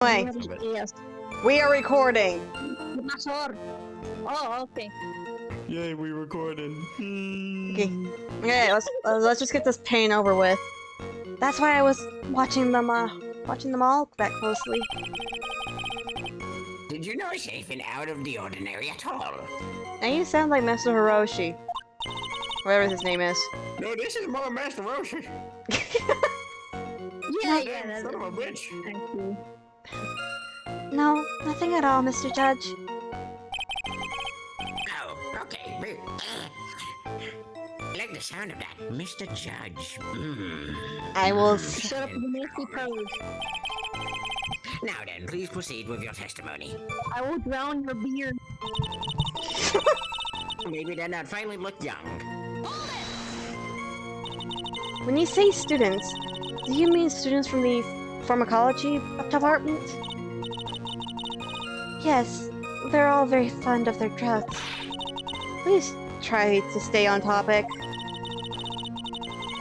Anyway, Yes. we are recording. Professor. Oh, okay. Yay, we recorded. Okay, okay, let's just get this pain over with. That's why I was watching them all that closely. Did you know it's anything out of the ordinary at all? Now you sound like Master Hiroshi, whatever his name is. No, this is more Master Roshi. Yeah, Damn, son of a bitch. Thank you. No, nothing at all, Mr. Judge. Oh, okay. I like the sound of that, Mr. Judge. I will. Shut up, you nasty pose. Now then, please proceed with your testimony. I will drown your beard. Maybe then I'd finally look young. When you say students, do you mean students from the pharmacology department? Yes, they're all very fond of their drugs. Please try to stay on topic.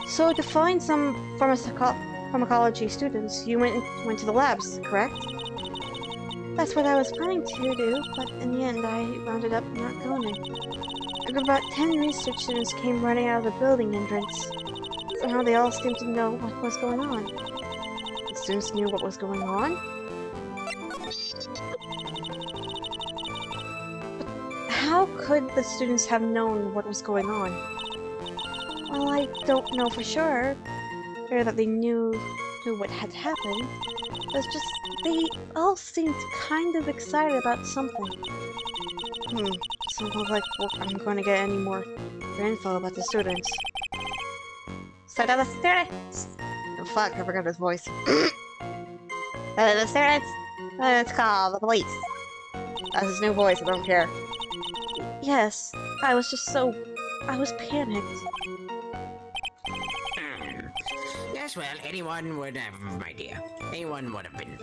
So to find some pharmacology students, you went to the labs, correct? That's what I was planning to do, but in the end I wound up not going. A group of about 10 research students came running out of the building entrance. Somehow they all seemed to know what was going on. The students knew what was going on? But how could the students have known what was going on? Well, I don't know for sure. Or that they knew what had happened. It's just, they all seemed kind of excited about something. Something like, well, I'm going to get any more info about the students. So the students! Oh fuck, I forgot his voice. The students! Let's call the police. That's his new voice, I don't care. Yes, I was just so... I was panicked. Yes, well, anyone would have, my dear. Anyone would have been.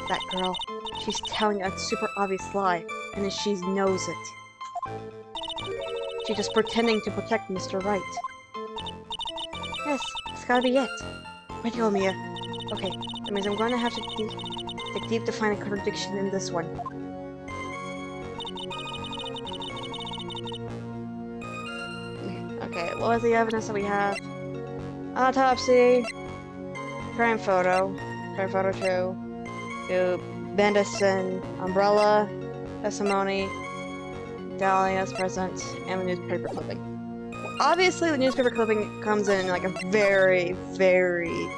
That girl, she's telling a super obvious lie, and then she knows it. She's just pretending to protect Mr. Right. Yes, it's gotta be it. Right, Mia. Okay, that means I'm going to have to dig deep to find a contradiction in this one. Okay, what was the evidence that we have? Autopsy, crime photo 2, Bendison, umbrella, testimony, Dahlia's present, and the newspaper clipping. Obviously, the newspaper clipping comes in like a very, very,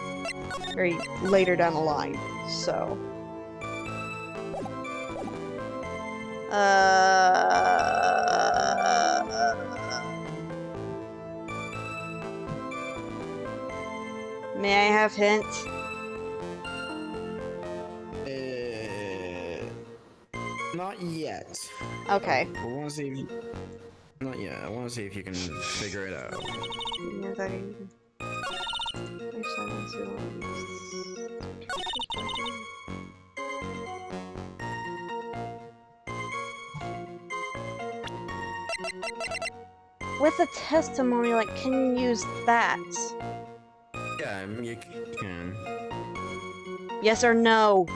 very later down the line, so... May I have hint? Not yet. Okay. I want to see if you... Not yet. I want to see if you can figure it out. With a testimony, like, can you use that? Yeah, you can. Yes or no?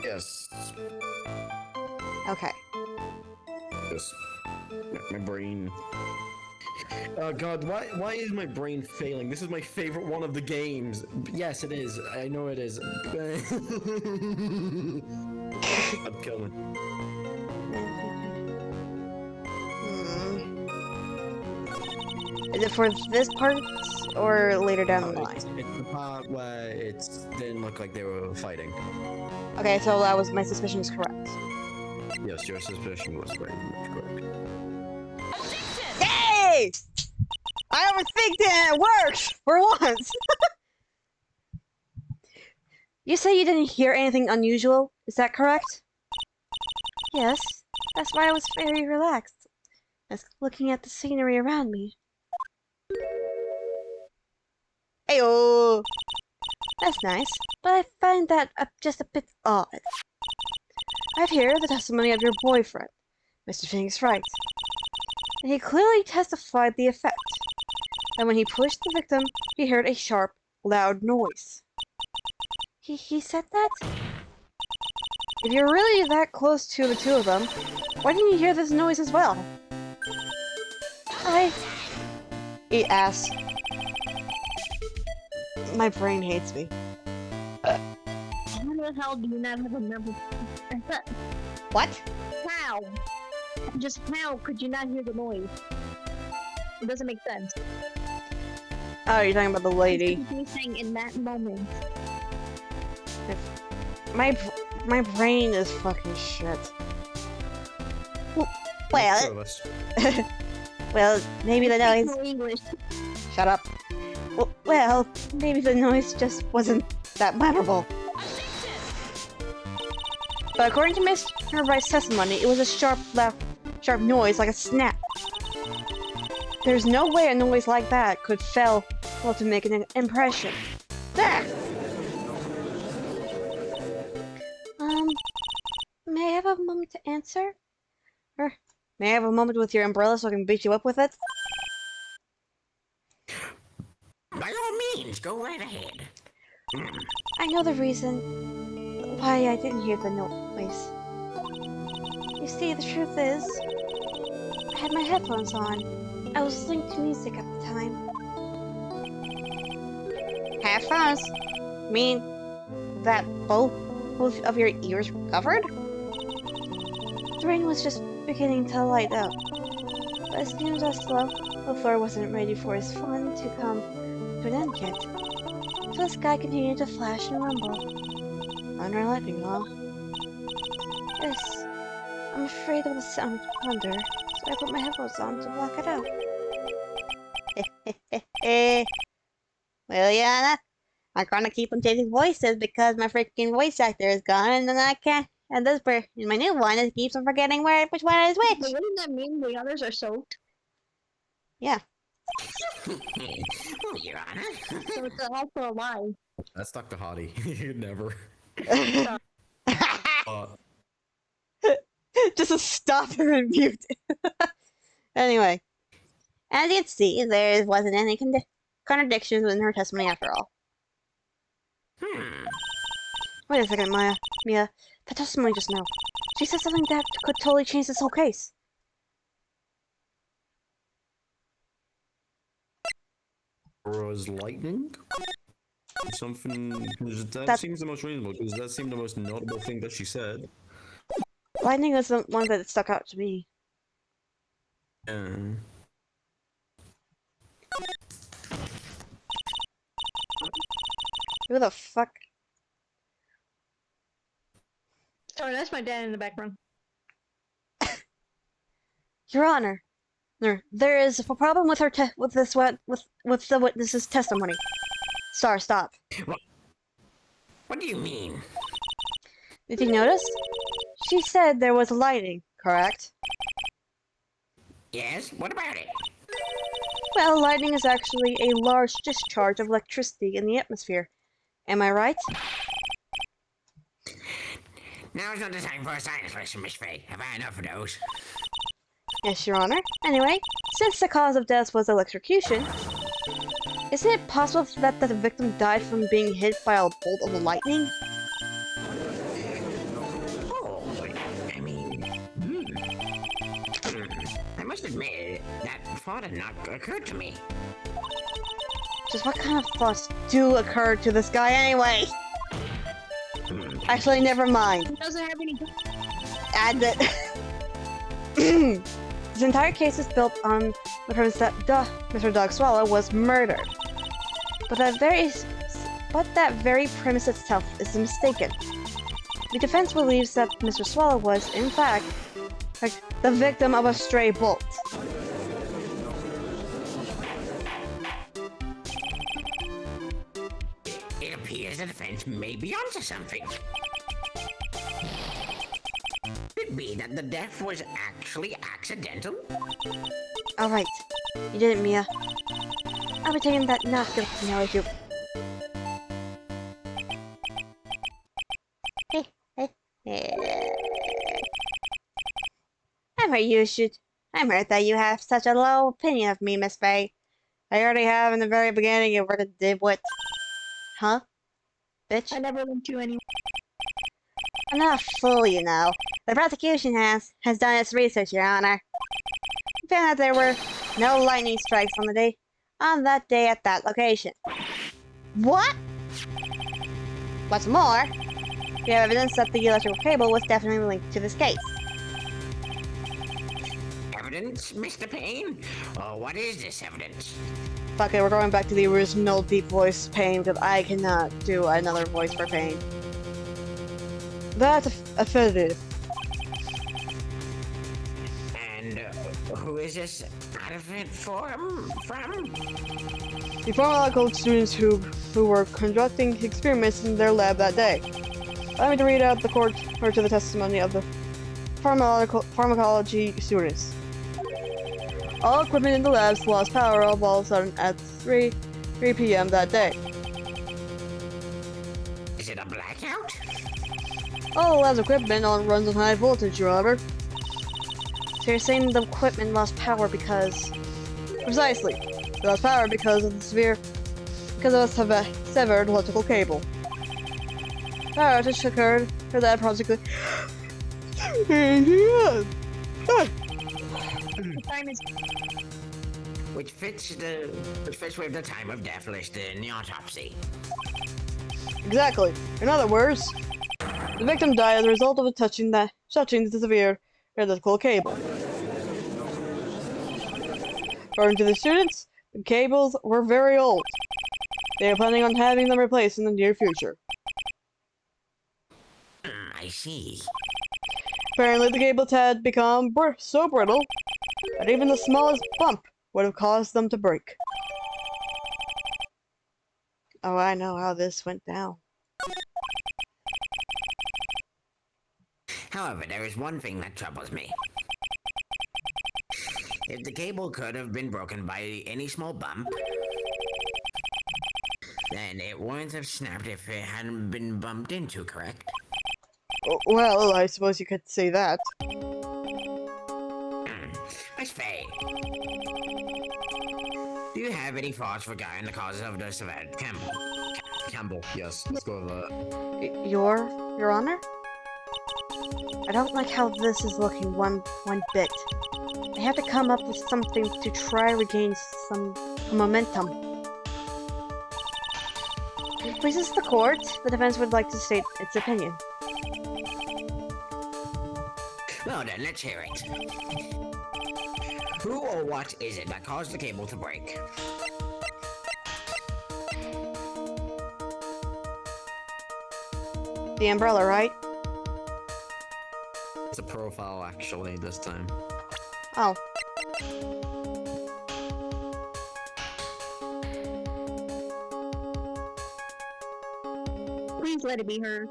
Yes. Okay. Yes. My brain. Oh god, why is my brain failing? This is my favorite one of the games. Yes, it is. I know it is. I'm killing. Is it for this part or later down the line? It's the part where it didn't look like they were fighting. Okay, so that was my suspicion is correct. Yes, your suspicion was very much correct. Hey! I overthinked it and it worked! For once! You say you didn't hear anything unusual, is that correct? Yes, that's why I was very relaxed. I was looking at the scenery around me. Ayo! That's nice, but I find that just a bit odd. I've heard the testimony of your boyfriend, Mr. Phoenix Wright, and he clearly testified the effect that when he pushed the victim, he heard a sharp loud noise. He said that? If you're really that close to the two of them, why didn't you hear this noise as well? He asked. My brain hates me. How the hell do you not have a memory? What? How? Just how could you not hear the noise? It doesn't make sense. Oh, you're talking about the lady. He's saying in that moment. My brain is fucking shit. Well, well, maybe the noise. No English. Shut up. Well, maybe the noise just wasn't that memorable. But according to Miss Herbert's testimony, it was a sharp noise, like a snap. There's no way a noise like that could fail to make an impression. There. May I have a moment to answer? Or may I have a moment with your umbrella so I can beat you up with it? By all means, go right ahead. I know the reason why I didn't hear the noise. You see, the truth is, I had my headphones on. I was listening to music at the time. Headphones? Mean that both of your ears were covered? The rain was just beginning to light up, but as soon as the floor wasn't ready for his fun to come to an end yet. So the sky continued to flash and rumble. Thunder and lightning, huh? Yes, I'm afraid of the sound of thunder, so I put my headphones on to block it out. Well, Yana, I'm gonna keep on changing voices because my freaking voice actor is gone and then I can't. And this my new one, it keeps on forgetting which one is But which. wouldn't that mean the others are soaked? Yeah. Oh, Your Honor. So it's also a lie. That's Dr. Hottie. Never. Just a stop her and mute. Anyway, as you can see, there wasn't any contradictions in her testimony after all. Wait a second, Mia. The testimony just now. She said something that could totally change this whole case. Was lightning? Something that seems the most reasonable because that seemed the most notable thing that she said. Lightning was the one that stuck out to me. Um, Who the fuck? Sorry, that's my dad in the background. Your Honor, there is a problem with her with the witness's testimony. Star, stop. What do you mean? Did you notice? She said there was lightning, correct? Yes, what about it? Well, lightning is actually a large discharge of electricity in the atmosphere. Am I right? Now is not the time for a science lesson, Miss Faye. Have I had enough of those? Yes, Your Honor. Anyway, since the cause of death was electrocution, isn't it possible that the victim died from being hit by a bolt of lightning? Oh, I mean, I must admit, that thought had not occurred to me. Just what kind of thoughts do occur to this guy anyway? Actually, never mind. He doesn't have any. Add that. This entire case is built on the premise that Mr. Dog Swallow was murdered. But that very premise itself is mistaken. The defense believes that Mr. Swallow was, in fact, the victim of a stray bolt. It appears the defense may be onto something. Could it be that the death was actually accidental? Alright. You did it, Mia. I'll be taking that not guilty now if you... I'm hurt that you have such a low opinion of me, Miss Faye. I already have in the very beginning you were a dibwit. Huh? Bitch? I never linked you anywhere. I'm not a fool, you know. The prosecution has done its research, Your Honor. It found that there were no lightning strikes on that day at that location. What? What's more, we have evidence that the electrical cable was definitely linked to this case. Evidence, Mr. Payne? Oh, what is this evidence? Fuck it, we're going back to the original deep voice Pain because I cannot do another voice for Pain. That's affiliative. And who is this artifact from? The pharmacological students who were conducting experiments in their lab that day. Allow me to read out the court or to the testimony of the pharmacology students. All equipment in the labs lost power all of a sudden at 3 p.m. that day. Is it a blackout? All the lab's equipment runs on high voltage, Your Honor. So you're saying the equipment lost power because... Precisely. It lost power because of a severed electrical cable. Power outage occurred for that project. The time is Which fits with the time of death listed in the autopsy. Exactly. In other words, the victim died as a result of touching the severe electrical cable. According to the students, the cables were very old. They are planning on having them replaced in the near future. I see. Apparently, the cables had become so brittle that even the smallest bump would have caused them to break. Oh, I know how this went down. However, there is one thing that troubles me. If the cable could have been broken by any small bump, then it wouldn't have snapped if it hadn't been bumped into, correct? Well, I suppose you could say that. Miss Faye, do you have any thoughts regarding the causes of this event? Campbell, yes, let's go with that. Your Honor? I don't like how this is looking one bit. I have to come up with something to try regain some momentum. If it pleases the court, the defense would like to state its opinion. Well then, let's hear it. Who or what is it that caused the cable to break? The umbrella, right? It's a profile, actually, this time. Oh. please let it be her.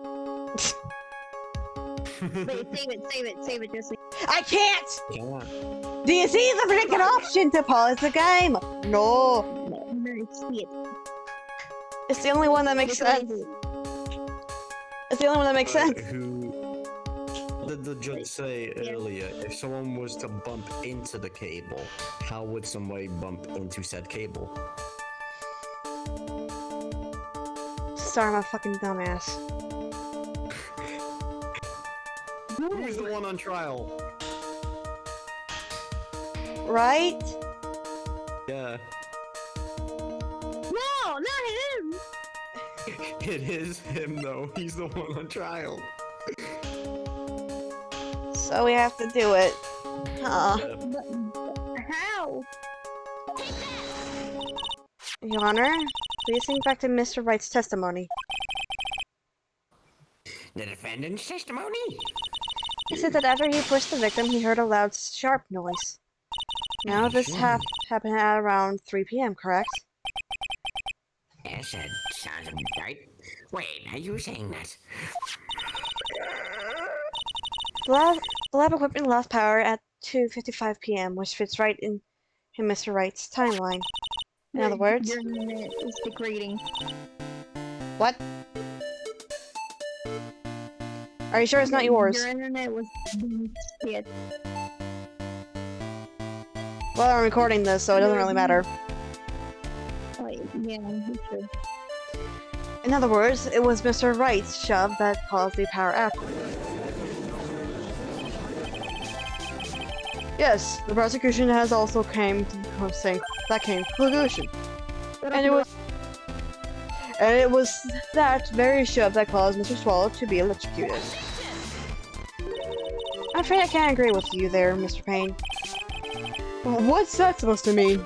Wait, save it, just I can't! Yeah. Do you see the freaking option to pause the game? No. see it. It's the only one that makes sense. It's the only one that makes sense. What did the judge say earlier? If someone was to bump into the cable, how would somebody bump into said cable? Sorry, I'm a fucking dumbass. Who's the one on trial? Right? Yeah. No, not him! It is him, though. He's the one on trial. So we have to do it. Huh. How? Your Honor, please think back to Mr. Wright's testimony. The defendant's testimony? He said that after he pushed the victim, he heard a loud, sharp noise. Now this happened at around 3 p.m., correct? Yes, that sounds right. Wait, are you saying that? The lab equipment lost power at 2:55 p.m., which fits right in Mr. Wright's timeline. In other words... Your internet is degrading. What? Are you sure it's not yours? Your internet was shit. Well, I'm recording this, so it doesn't really matter. Oh, yeah, sure. In other words, it was Mr. Wright's shove that caused the power outage. Yes, the prosecution has also came to the same conclusion. And it was that very shove that caused Mr. Swallow to be electrocuted. I'm afraid I can't agree with you there, Mr. Payne. What's that supposed to mean?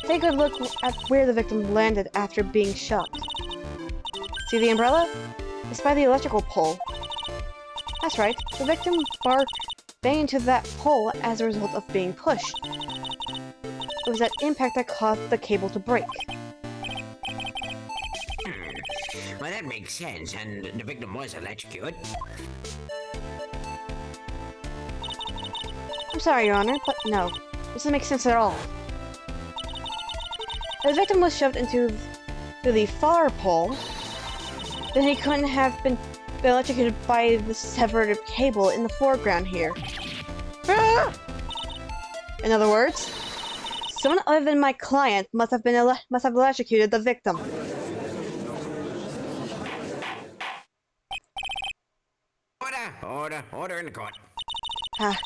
Take a look at where the victim landed after being shot. See the umbrella? It's by the electrical pole. That's right, the victim banged into that pole as a result of being pushed. It was that impact that caused the cable to break. Well, that makes sense, and the victim was electrocuted. I'm sorry, Your Honor, but no. This doesn't make sense at all. If the victim was shoved into the far pole, then he couldn't have been electrocuted by the severed cable in the foreground here. Ah! In other words, someone other than my client must have electrocuted the victim. Order in the court. Ah,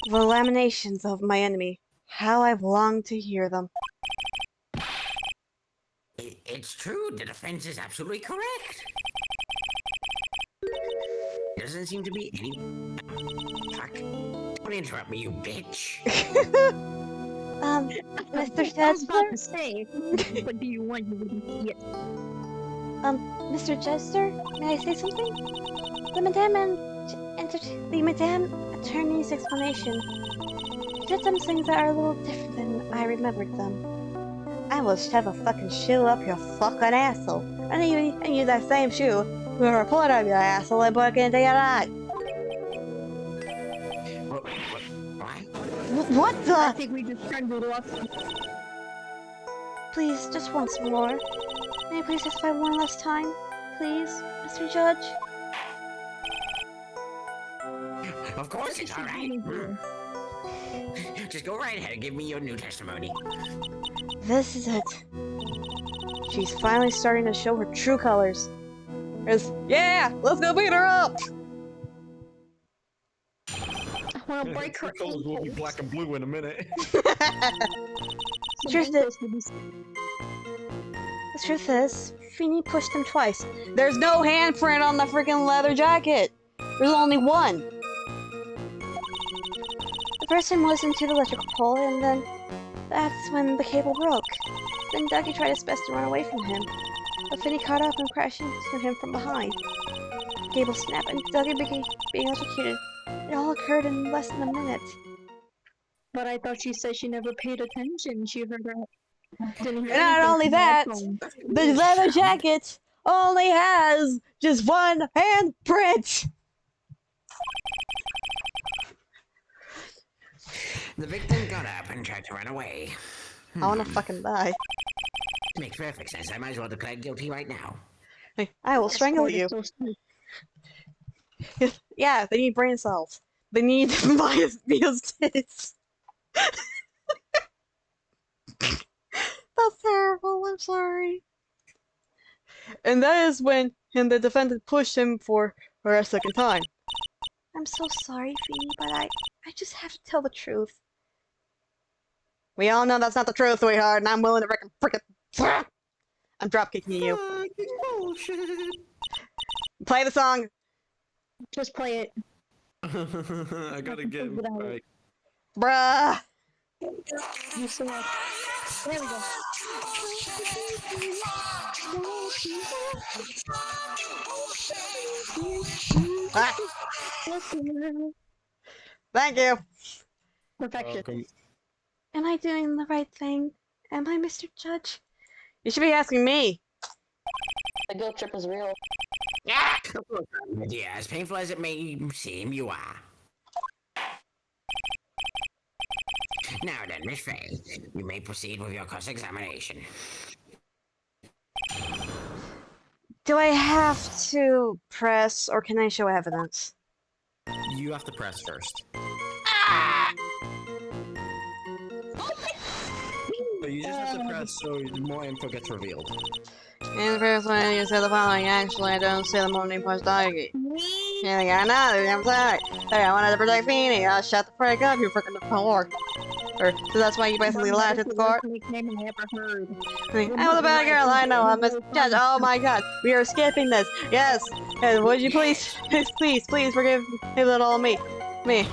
the lamentations of my enemy. How I've longed to hear them. It's true, the defense is absolutely correct. Doesn't seem to be any... Fuck. Don't interrupt me, you bitch. Mr. I was about to Chester? say, what do you want, you idiot? Mr. Chester? May I say something? The Madame Attorney's explanation did some things that are a little different than I remembered them. I will shove a fucking shoe up your fucking asshole. And you use that same shoe to pull it out of your asshole and put it into your eye. What I the? think we just turned it off. Please, just once more. May I please testify one last time? Please, Mr. Judge? Of course it's alright. Just go right ahead and give me your new testimony. This is it. She's finally starting to show her true colors. Yeah, let's go beat her up! I want to break her Colors will be ankles. black and blue in a minute. The truth is, Feeny pushed him twice. There's no handprint on the freaking leather jacket! There's only one! The first time was into the electrical pole, and then that's when the cable broke. Then Ducky tried his best to run away from him, but Finny caught up and crashed into him from behind. The cable snapped, and Ducky began being electrocuted. It all occurred in less than a minute. But I thought she said she never paid attention. She heard her. Didn't hear And not anything only from the that, headphones. the leather jacket only has just one handprint! The victim got up and tried to run away. I wanna fucking die. Makes perfect sense. I might as well declare guilty right now. I will strangle you. So sweet. Yeah, they need brain cells. They need Maya's tits. That's terrible, I'm sorry. And that is when the defendant pushed him for a second time. I'm so sorry, Feeny, but I just have to tell the truth. We all know that's not the truth, sweetheart, and I'm willing to frickin' I'm dropkicking you. Bullshit. Play the song. Just play it. I gotta get him right. Bruh. You still have... There we go. Ah, thank you. Perfection. Welcome. Am I doing the right thing? Am I, Mr. Judge? You should be asking me. The guilt trip is real. Yeah, as painful as it may seem, you are. Now then, Miss Faye, you may proceed with your cross-examination. Do I have to press, or can I show evidence? You have to press first. So you just have to press so more info gets revealed. In the first one, you said the following. Actually, I don't see the morning punch doggy. Me? Yeah, I know, I'm sorry. Hey, I wanted to protect Feeny. Shut the frick up, you frickin' whore. So that's why you basically laughed at the court? Nickname I ever heard. I was a bad girl, I know, I'm Miss Judge. Oh my god, we are skipping this. Yes, and would you please, please forgive me, little me. Me,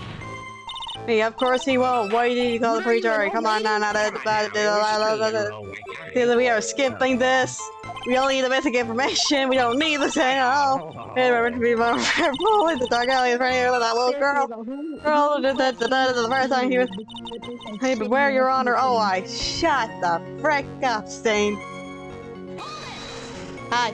of course he won't. Why did you call the preacher? Come on now, we are skipping this. We only need the basic information. We don't need the thing at all. We're to be more careful in the dark alley in front of that little girl. That's the first time he was. Hey, beware, Your Honor. Oh, I shut the frick up, Stain. Hi.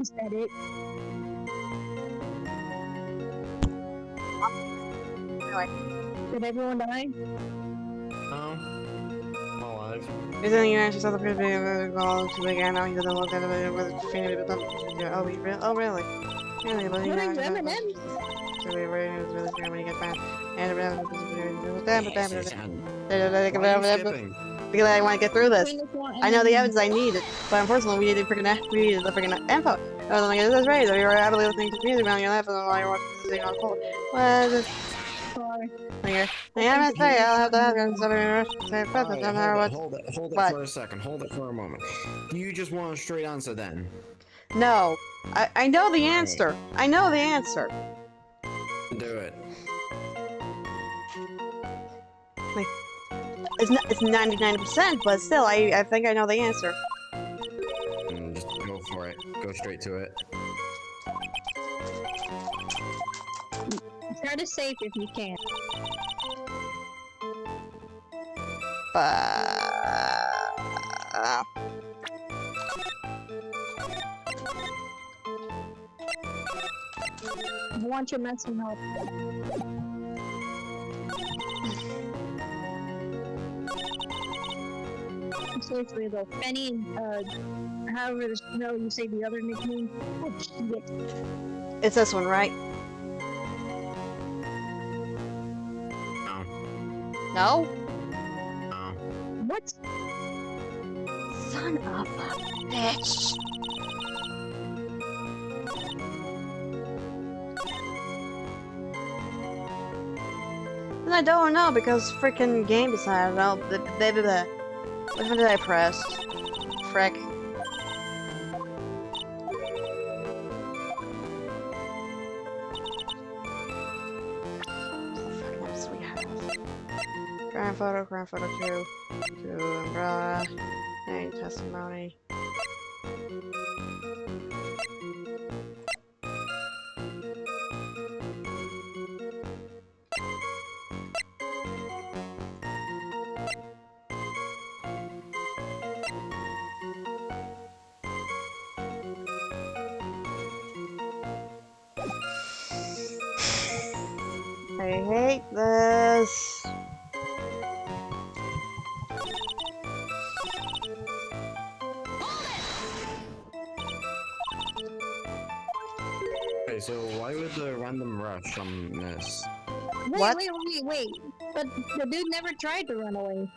Is that it? Anyway, Did everyone die? I'm alive. isn't you actually saw the first video call to again? Now he doesn't look at it with the Feeny with the oh, really? Really? But he What never. is M&M's? So we were really scared when he gets back. And Yes, son. Why are you skipping? because I want to get through this. Clean this one, I know the M&Ms. evidence I needed, but unfortunately we needed the freaking info. I was like, this is right. We were happily listening to music on your lap and while you're watching this thing on full. What is Sorry. here? Yeah, I'm sorry. I'll have to have you something say Alright, hold it What? for a second. Hold it for a moment. You just want a straight answer then? No, I know the answer. I know the answer. Do it. It's 99%, but still, I think I know the answer. Just go for it. Go straight to it. Try to save if you can. I want your messing up. Seriously though, Penny and however you say the other nickname. Oh shit. It's this one, right? No. No? No. What? Son of a bitch. I don't know because freaking game decided. I don't know. Which one did I press? Frick. Grand photo 2, umbrella, and testimony. I hate this. Okay, so why would the random rush on this? What? Wait. But the dude never tried to run away.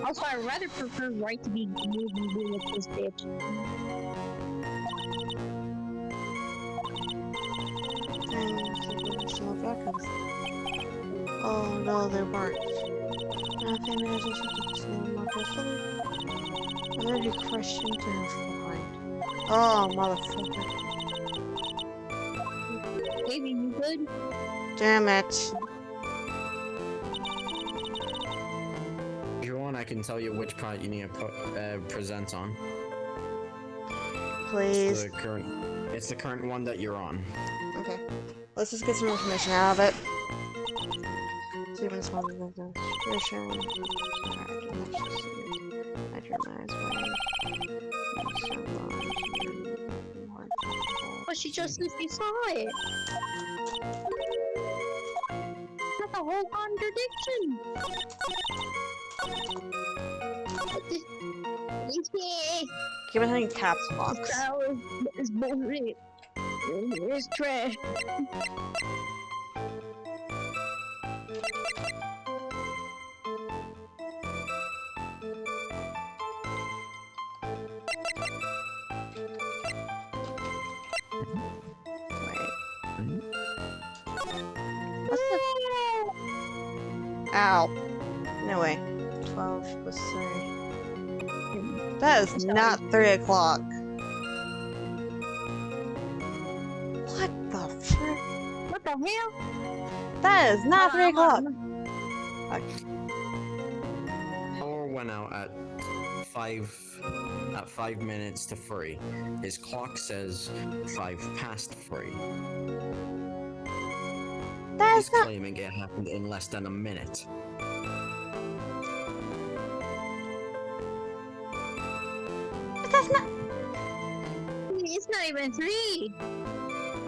Also, I'd rather prefer right to be moved than be with this bitch. Oh no, they weren't. Family has also taken more carefully. And then he crashed into her from behind. Oh, motherfucker. Baby, you good? Damn it. If you want, I can tell you which part you need to present on. Please. It's the current one that you're on. Okay. Let's just get some information out of it. Even small demonstration. But she just said she saw it. That's a whole contradiction. Keep it in caps box. This hour is bullshit. It's trash. What's the... Ow. No way. 12 plus 3. That is not 3 o'clock. What the frick? What the hell? That is not 3 o'clock. Power went out at 5 minutes to 3. His clock says 5 past 3. That He's is not... claiming it happened in less than a minute. But that's not... It's not even 3.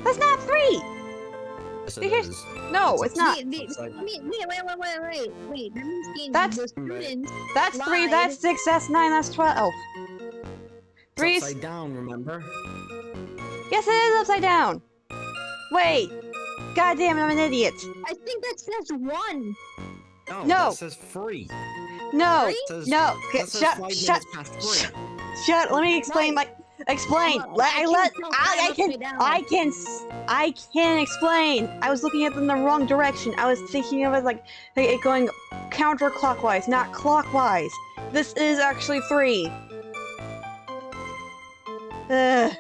That's not 3! Yes, it Because- is. No, it's not. Wait. That means That's- the students. That's 3, lied. that's 6, that's 9, that's 12. It's 3's... upside down, remember? Yes, it is upside down! Wait! God damn it, I'm an idiot! I think that says 1. No, No. that says 3. No! That says, No! that says 5 minutes past 3. Shut! Let me explain my... Explain! Come on, Let, I I let... can tell I time can... upside down. I can explain! I was looking at them in the wrong direction. I was thinking of it like it going counterclockwise, not clockwise. This is actually 3. Ugh.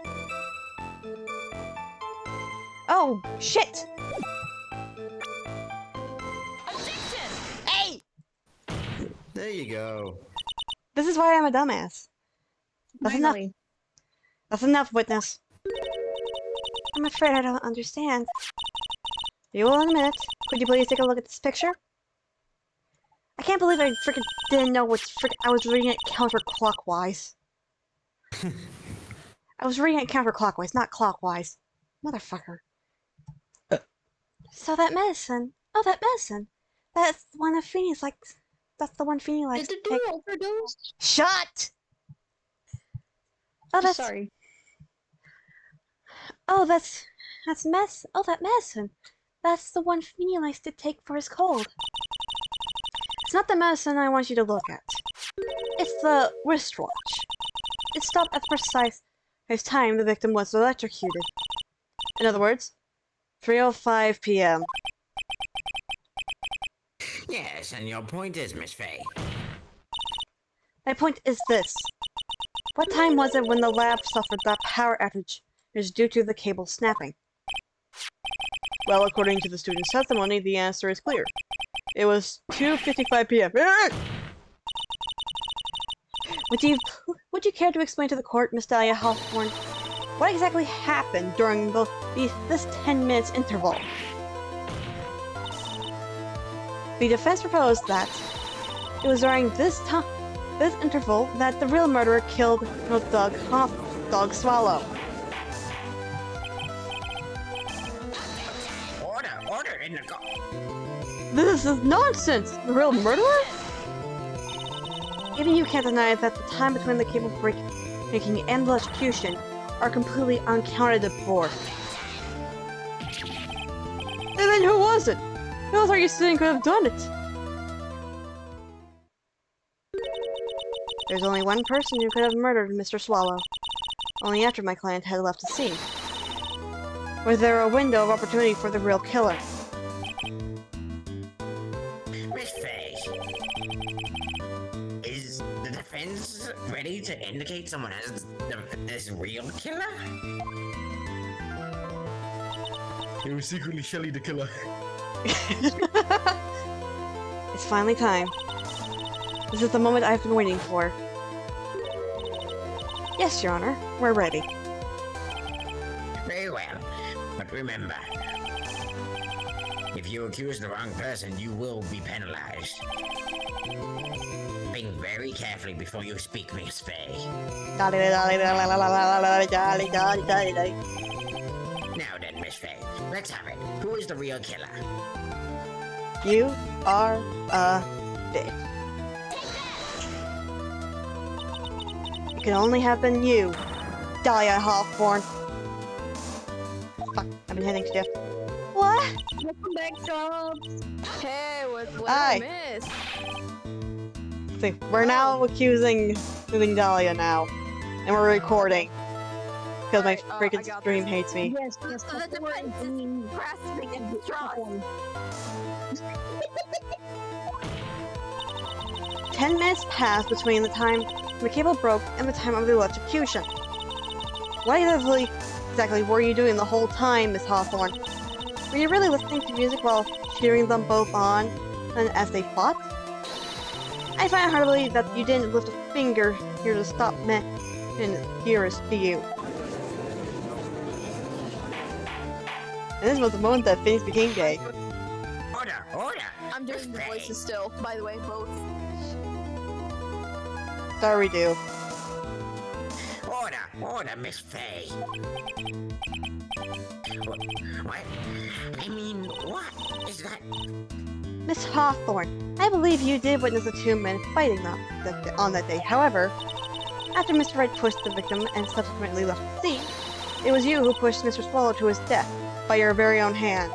Oh, shit! Hey! There you go. This is why I'm a dumbass. That's enough. Finally. That's enough, witness. I'm afraid I don't understand. You will in a minute. Could you please take a look at this picture? I can't believe I freaking didn't know what I was reading it counterclockwise. I was reading it counterclockwise, not clockwise. Motherfucker. So that medicine. Oh, that medicine. That's the one that Feeny likes. That's the one Feeny likes. Did to the take. dude overdose? Shut! Oh, that's... Sorry. Oh, that's mess. Oh, that medicine. That's the one Feeny likes to take for his cold. It's not the medicine I want you to look at. It's the wristwatch. It stopped at the precise time the victim was electrocuted. In other words, 3:05 p.m. Yes, and your point is, Miss Faye. My point is this. What time was it when the lab suffered that power outage is due to the cable snapping? Well, according to the student's testimony, the answer is clear. It was 2:55 p.m. Would you care to explain to the court, Miss Dahlia Hawthorne, what exactly happened during this 10 minutes interval? The defense proposed that it was during this interval that the real murderer killed Dog Swallow. Order in the go. This is nonsense! The real murderer? Even you can't deny that the time between the cable breaking and the electrocution are completely uncounted for. And then who was it? Who else are you saying could have done it? There's only one person who could have murdered Mr. Swallow. Only after my client had left the scene. Was there a window of opportunity for the real killer? Miss Faye, is the defense ready to indicate someone as this real killer? It was secretly Shelly the killer. It's finally time. This is the moment I've been waiting for. Yes, Your Honor, we're ready. Very well, but remember, if you accuse the wrong person, you will be penalized. Think very carefully before you speak, Miss Faye. Now then, Miss Faye, let's have it. Who is the real killer? You are a bitch. could only have been you, Dahlia Hawthorne. Fuck, I've been hitting shift. What? Welcome back, Charles. Hey, what Aye. did I miss? See, we're now accusing Dahlia now. And we're recording. Because my Alright, I freaking got stream this. hates me. Yes, yes, So the before defense is we- grasping at straws. 10 minutes passed between the time the cable broke and the time of the electrocution. What exactly were you doing the whole time, Miss Hawthorne? Were you really listening to music while cheering them both on and as they fought? I find it hard to believe that you didn't lift a finger here to stop me and dearest to you. And this was the moment that things became gay. Order, order. I'm doing the voices still, by the way, both. Sorry, we do. Order, Miss Faye. What? I mean, what is that? Miss Hawthorne, I believe you did witness the two men fighting on that day. However, after Mr. Wright pushed the victim and subsequently left the scene, it was you who pushed Mr. Swallow to his death by your very own hand.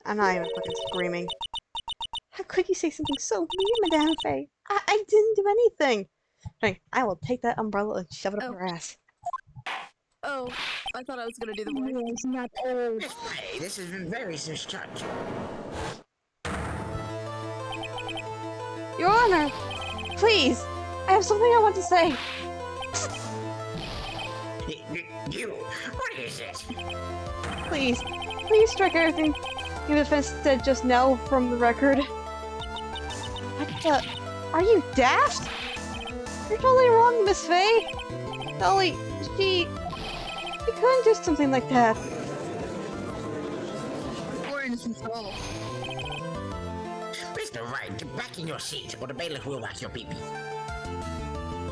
I'm not even fucking screaming. How could you say something so mean, Madame Faye? I didn't do anything! Hey, I will take that umbrella and shove it up Oh. your ass. Oh, I thought I was gonna do the voice. It's not old. Miss Faye, this has been very suspicious. Your Honor! Please! I have something I want to say! You, what is it? Please, please strike everything your defense said just now from the record. What the? Are you daft? You're totally wrong, Miss Faye. Dolly, she couldn't do something like that. We're innocent at all. Mr. Wright, get back in your seat, or the bailiff will whack your pee-pee.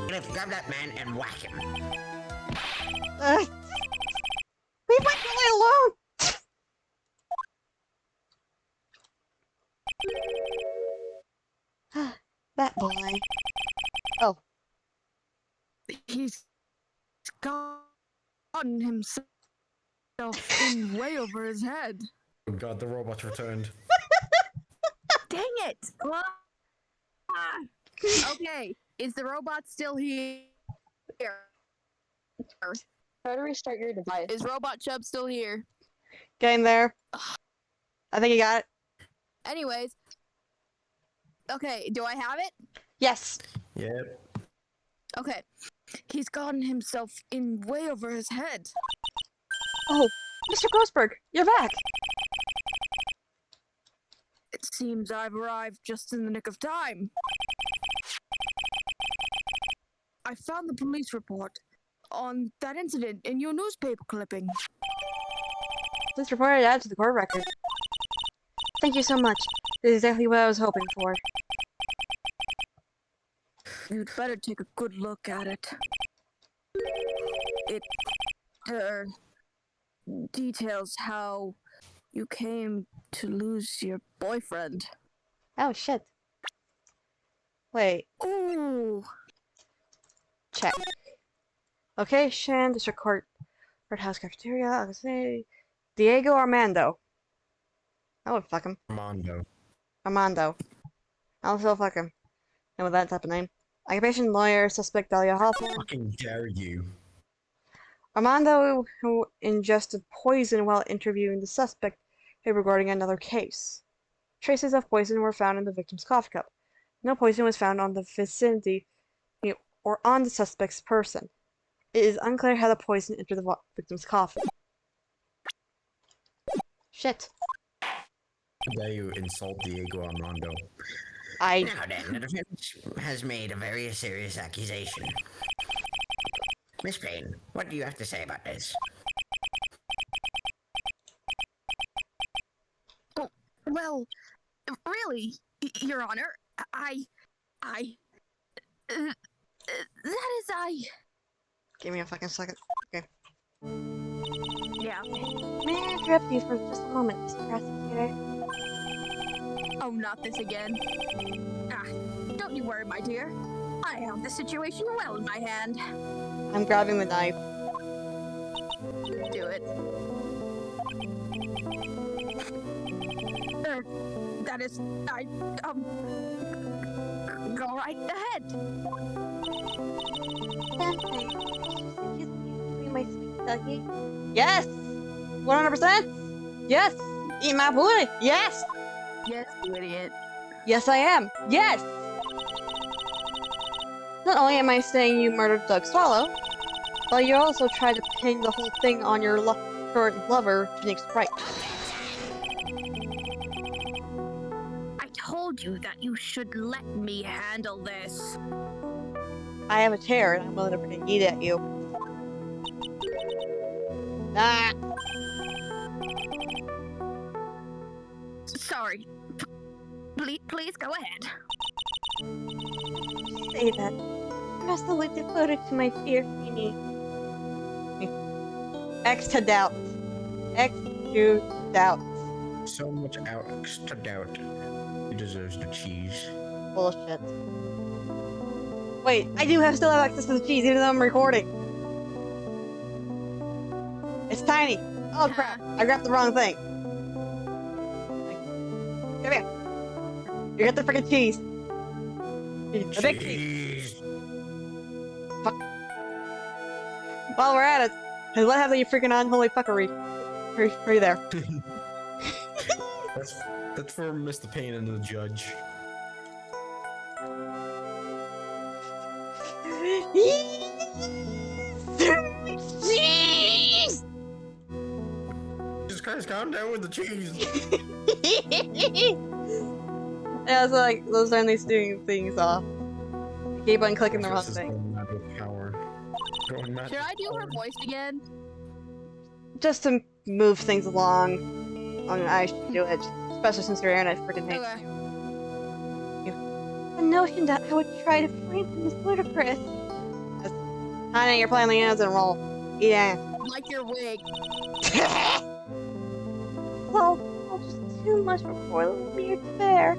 Bailiff, grab that man and whack him. Leave my boy alone! That boy. Oh, He's gotten himself in way over his head. Oh god, the robot's returned. Dang it! Okay, is the robot still here? Try to restart your device. Is Robot Chub still here? getting there. I think you got it. Anyways. Okay, do I have it? Yes. Yep. Okay. He's gotten himself in way over his head. Oh, Mr. Grossberg, you're back. It seems I've arrived just in the nick of time. I found the police report on that incident in your newspaper clipping. Please report it out to the court record. Thank you so much. This is exactly what I was hoping for. You'd better take a good look at it. It details how you came to lose your boyfriend. Oh, shit. Wait, Ooh. check. Location, district courthouse cafeteria, I'll say Diego Armando. I would fuck him. Mondo. Armando. I'll still fuck him. And with that type of name. Occupation, lawyer, suspect Dahlia Hawthorne. Fucking dare you. Armando, who ingested poison while interviewing the suspect regarding another case. Traces of poison were found in the victim's coffee cup. No poison was found on the vicinity or on the suspect's person. It is unclear how the poison entered the victim's coffee. Shit. How dare you insult Diego Armando? I... Now then, the defense has made a very serious accusation. Miss Payne, what do you have to say about this? Well, really, Your Honor, that is Give me a fucking second. Okay. Yeah. May I interrupt you for just a moment, Mr. Prosecutor? Oh, not this again. Ah, don't you worry, my dear. I have the situation well in my hand. I'm grabbing the knife. Do it. That is, go right ahead. Sensei, excuse me, my sweet Dougie. Yes! 100%! Yes! Eat my food! Yes! Yes, you idiot. Yes, I am! Yes! Not only am I saying you murdered Doug Swallow, but you also tried to pin the whole thing on your current lover, Phoenix Wright. I told you that you should let me handle this. I have a chair and I'm willing to freaking eat at you. Ah! Sorry. Please go ahead. Say that. I'm absolutely devoted to my dear Feeny. X to doubt. X to doubt. So much extra doubt. He deserves the cheese. Bullshit. Wait, I do still have access to the cheese even though I'm recording. It's tiny. Oh crap, I grabbed the wrong thing. Come here. You get the freaking cheese. The big cheese. Fuck. While we're at it, what happened to your freaking unholy fuckery? Hurry there. That's for Mr. Payne and the judge. Cheese! Jesus Christ, calm down with the cheese. Yeah, it's like those are these doing things off. I keep on clicking the wrong This is thing. going mad with power. Going mad Should with I do her power. voice again? Just to move things along. I should do it, especially since your internet freaking hates Okay. you. The notion that I would try to frame him is ludicrous. Honey, you're playing the innocent role. Yeah. Like your wig. Well, just too much for poor little me to bear.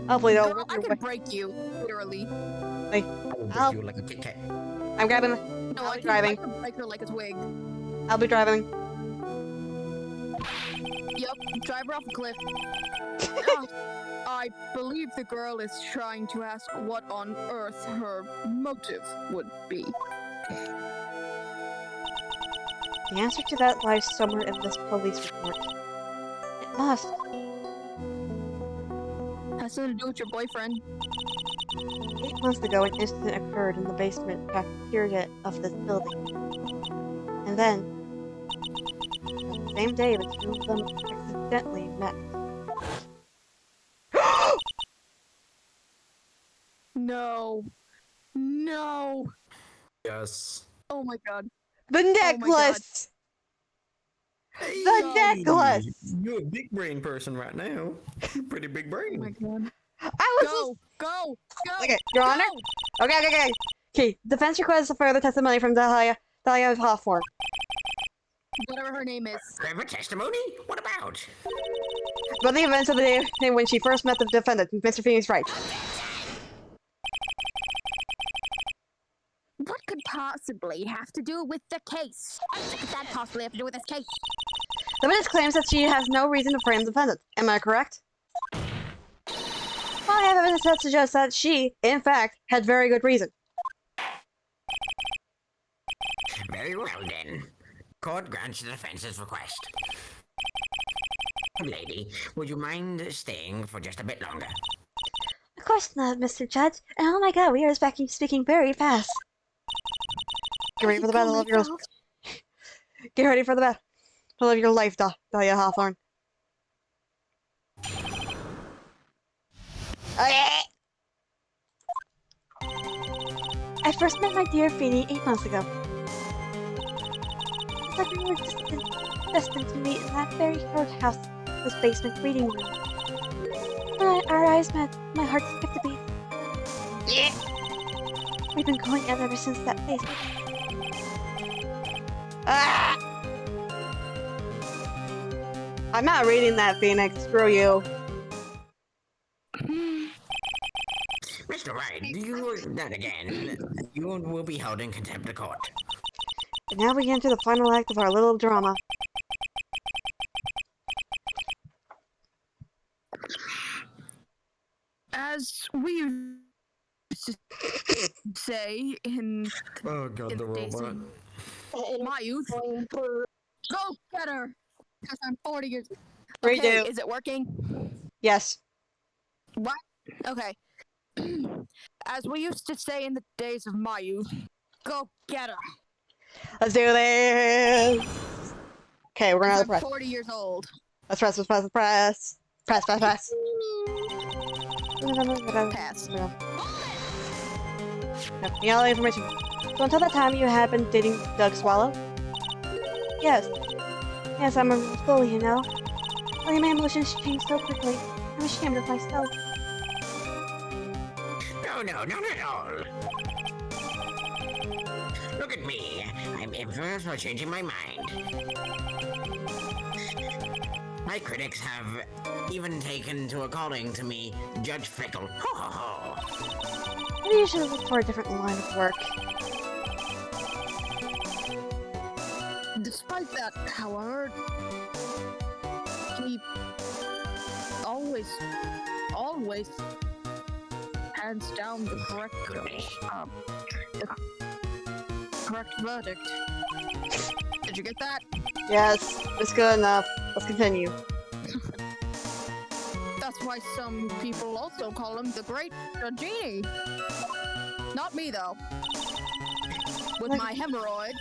Hopefully they'll Girl, rip I your can way. break you, literally. I will I'll- break you like a Kit Kat. I'm grabbing. No, I'll I be can driving. break her like a twig. I'll be driving. Yep, drive her off a cliff. I believe the girl is trying to ask what on earth her motive would be. The answer to that lies somewhere in this police report. It must. Has something to do with your boyfriend. 8 months ago, an incident occurred in the basement cafeteria of this building. And then, that same day, the two of them accidentally met. No. No. Yes. Oh my god. The God. necklace! The necklace! You're a big brain person right now. You're pretty big brain. Oh my god. I was Go! Go! Okay, Your Honor? Go! Okay. Okay, defense requests a further testimony from Dahlia Hawthorne. Whatever her name is. Further testimony? What about? About the events of the day when she first met the defendant, Mr. Phoenix Wright. What could possibly have to do with the case? What could that possibly have to do with this case? The witness claims that she has no reason to frame the defendant. Am I correct? Well, I have evidence that suggests that she, in fact, had very good reason. Very well then. Court grants the defense's request. Lady, would you mind staying for just a bit longer? Of course not, Mr. Judge. And oh my god, we are speaking very fast. Get ready for the battle of your... Get ready for the battle of your life, Dahlia Hawthorne. I first met my dear Feeny 8 months ago. It's like we were destined to meet in that very third house, this basement reading room. When our eyes met, my heart skipped a beat. Yeah. We've been going out ever since that basement. Ah! I'm not reading that, Phoenix. Screw you. All right, you that again. You will be held in contempt of court. And now we enter the final act of our little drama. As we used to say in Oh god, the days robot. of my youth, Going for go get her! Because I'm 40 years. Redo. Okay, is it working? Yes. What? Okay. As we used to say in the days of my youth, go get her. Let's do this! Okay, we're gonna I'm press. 40 years old. Let's press, let's press, let's press. Press, press, press. Pass. No, you all the information. So until that time, you had been dating Doug Swallow? Yes. Yes, I'm a fool, you know. Only my emotions change so quickly. I'm ashamed of myself. No, not at all. Look at me. I'm infamous for changing my mind. My critics have even taken to calling to me Judge Fickle. Ho ho ho. Maybe you should look for a different line of work. Despite that, however, he always hands down the correct verdict. Did you get that? Yes, it's good enough. Let's continue. That's why some people also call him the Great Genie. Not me, though. With What? my hemorrhoids.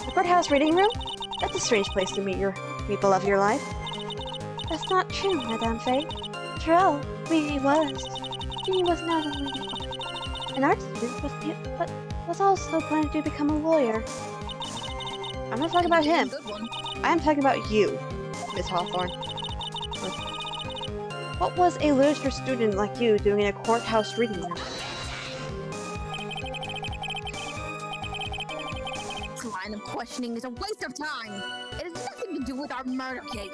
The courthouse reading room? That's a strange place to meet the love of your life. That's not true, Madame Faye. After all, Genie was not only an art student, but was also planning to become a lawyer. I'm not talking about him. Good one. I am talking about you, Miss Hawthorne. What was a literature student like you doing in a courthouse reading room? This line of questioning is a waste of time. It has nothing to do with our murder case.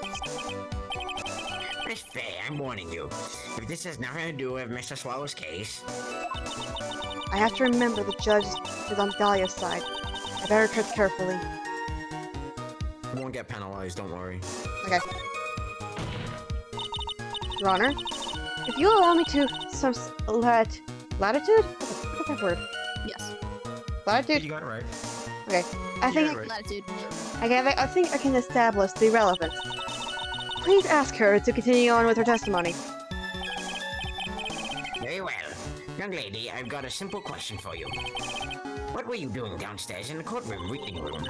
Miss Faye, I'm warning you. If this has nothing to do with Mr. Swallow's case, I have to remember the judge is on Dahlia's side. I better tread carefully. You won't get penalized, don't worry. Okay. Your Honor, if you allow me to some latitude? What's that word? Yes. Latitude? You got it right. Okay. I You think got it right. Latitude. I think I can establish the relevance. Please ask her to continue on with her testimony. very well. Young lady, I've got a simple question for you. What were you doing downstairs in the courtroom reading room?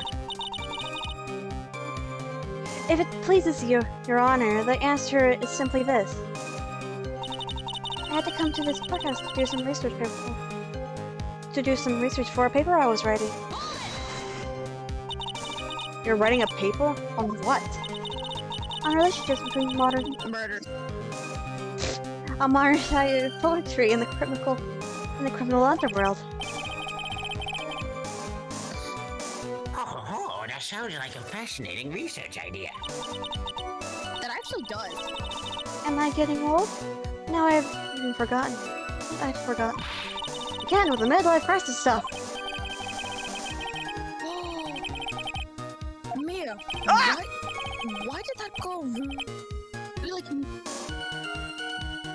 If it pleases you, Your Honor, the answer is simply this. I had to come to this courthouse to do some research for a paper I was writing. You're writing a paper? On what? On relationships between modern Murder. a modern side of poetry in the criminal underworld. Oh, that sounds like a fascinating research idea. That actually does. Am I getting old? Now I've even forgotten. I've forgotten. Again with the midlife crisis stuff. Mia, why did that go really?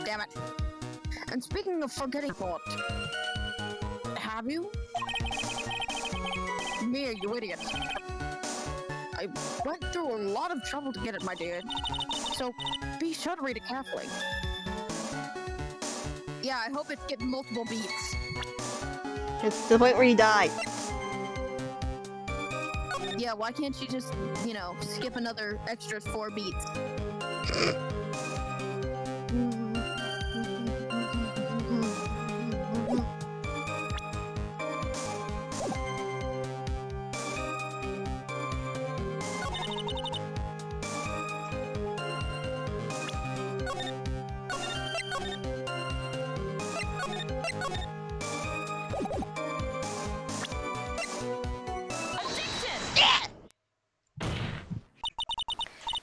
Damn it. And speaking of forgetting what, have you? Mia, you idiot. I went through a lot of trouble to get it, my dude. So be sure to read it carefully. Yeah, I hope it gets multiple beats. It's the point where you die. Yeah, why can't you just, skip another extra 4 beats?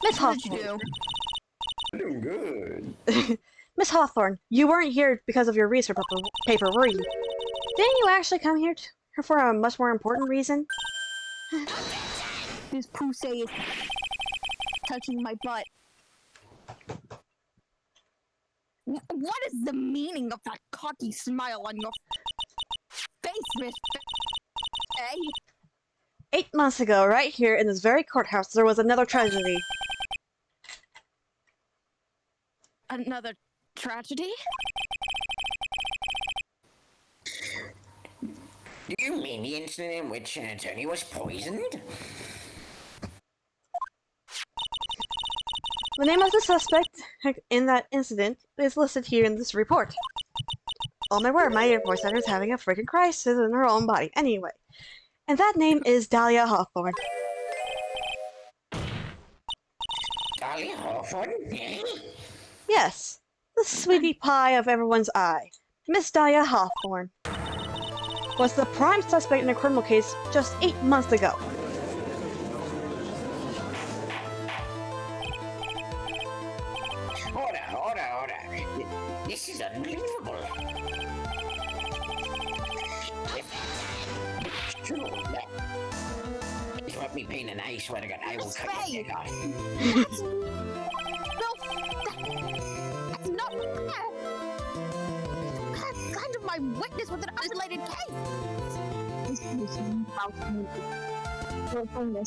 Miss What did you Hawthorne. do? I'm doing good. Miss Hawthorne, you weren't here because of your research paper, were you? Didn't you actually come here for a much more important reason? This pussy is touching my butt. What is the meaning of that cocky smile on your face, Miss? Eh? 8 months ago, right here in this very courthouse, there was another tragedy. Another tragedy? Do you mean the incident in which an attorney was poisoned? The name of the suspect in that incident is listed here in this report. Oh my word, my voice actor is having a freaking crisis in her own body. Anyway. And that name is Dahlia Hawthorne. Dahlia Hawthorne? Yes, the sweetie pie of everyone's eye. Miss Dahlia Hawthorne was the prime suspect in a criminal case just 8 months ago. Order. This is unbelievable. It's true. If you want me pain and I swear to God, I will cut your dick off. That's not fair. That's kind of my witness with an unrelated case.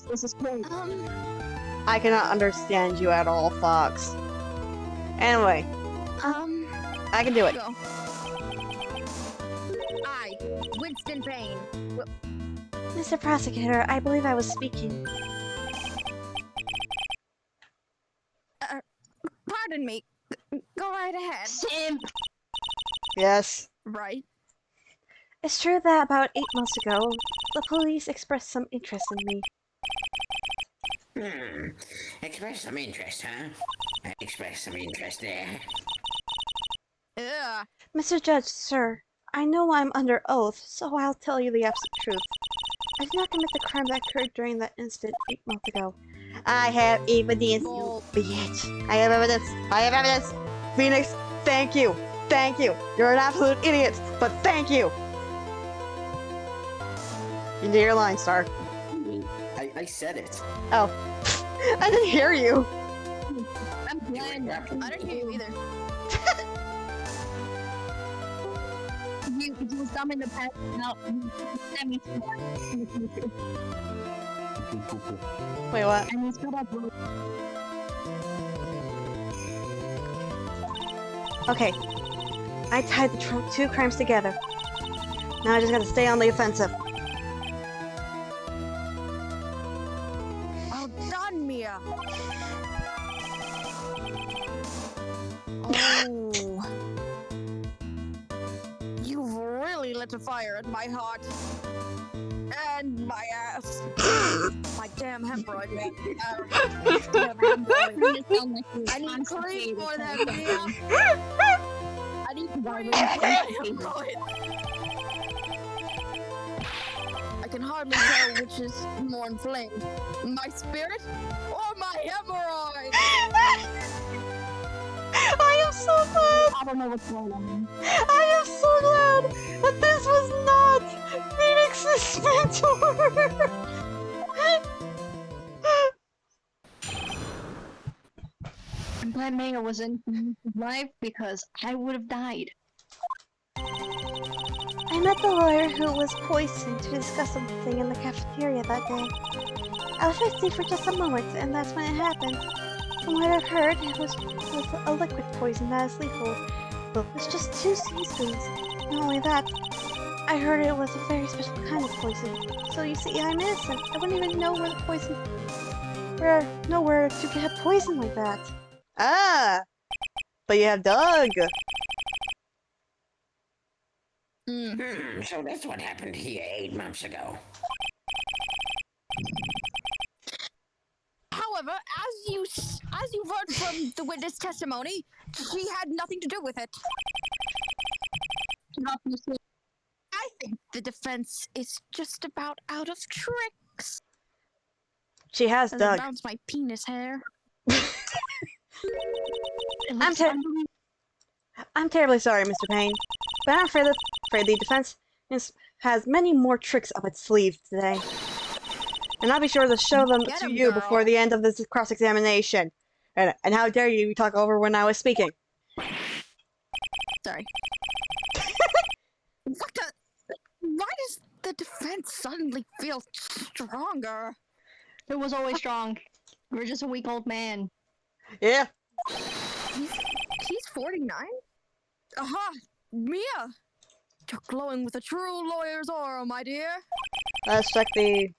This is great. I cannot understand you at all, Fox. Anyway, I can do it. Go. I, Winston Payne. Mr. Prosecutor, I believe I was speaking. Pardon me. Go right ahead. Simp. Yes. Right. It's true that about 8 months ago, the police expressed some interest in me. Express some interest, huh? I express some interest there. Ugh. Mr. Judge, sir, I know I'm under oath, so I'll tell you the absolute truth. I did not commit the crime that occurred during that incident 8 months ago. I have evidence, you bitch. I have evidence. Phoenix, thank you. You're an absolute idiot, but thank you. You did your line, Star. I said it. Oh. I didn't hear you. I'm blind. I didn't hear you either. You summon the past out. Send me to in the future. Wait, what? And he's put up with Okay. I tied the two crimes together. Now I just gotta stay on the offensive. Well done, Mia. Oh. You've really lit a fire at my heart. And my ass. My damn hemorrhoid. I need cream for that, Mia. I need hemorrhoid. I can hardly tell which is more inflamed. My spirit or my hemorrhoid? I am so glad! I don't know what's going on. I am so glad that this was not Phoenix's mentor! I'm glad Maya was in his life because I would have died. I met the lawyer who was poisoned to discuss something in the cafeteria that day. I was with for just a moment, and that's when it happened. From what I've heard, it was a liquid poison that is lethal. It's just 2 teaspoons. Not only that, I heard it was a very special kind of poison. So you see, I'm innocent. I wouldn't even know where to get poison like that. Ah! But you have Doug! So that's what happened here 8 months ago. However, as you've heard from the witness testimony, she had nothing to do with it. I think the defense is just about out of tricks. She has As I Doug. bounce my penis hair. It I'm looks ter- unbelievable. I'm terribly sorry, Mr. Payne, but I'm afraid the defense has many more tricks up its sleeve today. And I'll be sure to show them Get to 'em, you before girl. the end of this cross-examination. And how dare you talk over when I was speaking? Sorry. What the? Why does the defense suddenly feel stronger? It was always strong. You're just a weak old man. Yeah, He's 49? Aha! Mia! You're glowing with a true lawyer's aura, my dear. let's check the...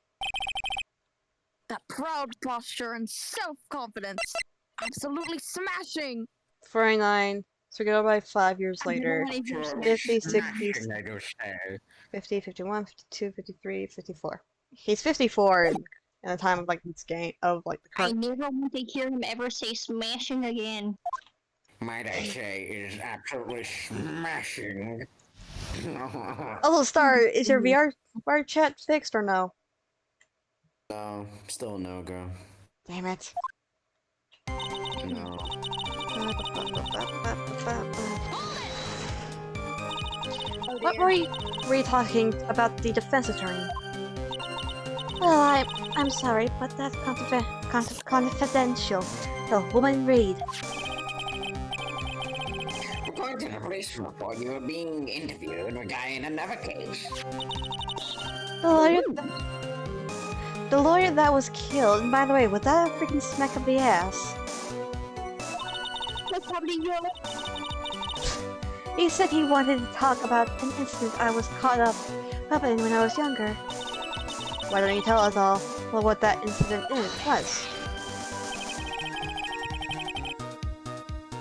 That proud posture and self-confidence. Absolutely smashing. 49. So we go by 5 years I've never later. wanted to Sure, 50, 60, smashing, I do say. 50, 51, 52, 53, 54. He's 54 in the time of like this game of like the I current. never want to hear him ever say smashing again. Might I say, it is absolutely smashing. Oh, Star, is your VR chat fixed or no? No, still no go. Damn it. No. What were you talking about the defense attorney? Well, I'm sorry, but that's confidential. The woman Reed. According to the police report, you were being interviewed regarding another case. The lawyer that was killed. And by the way, was that a freaking smack of the ass? That's probably your. He said he wanted to talk about an incident I was caught up in when I was younger. Why don't you tell us all what that incident was?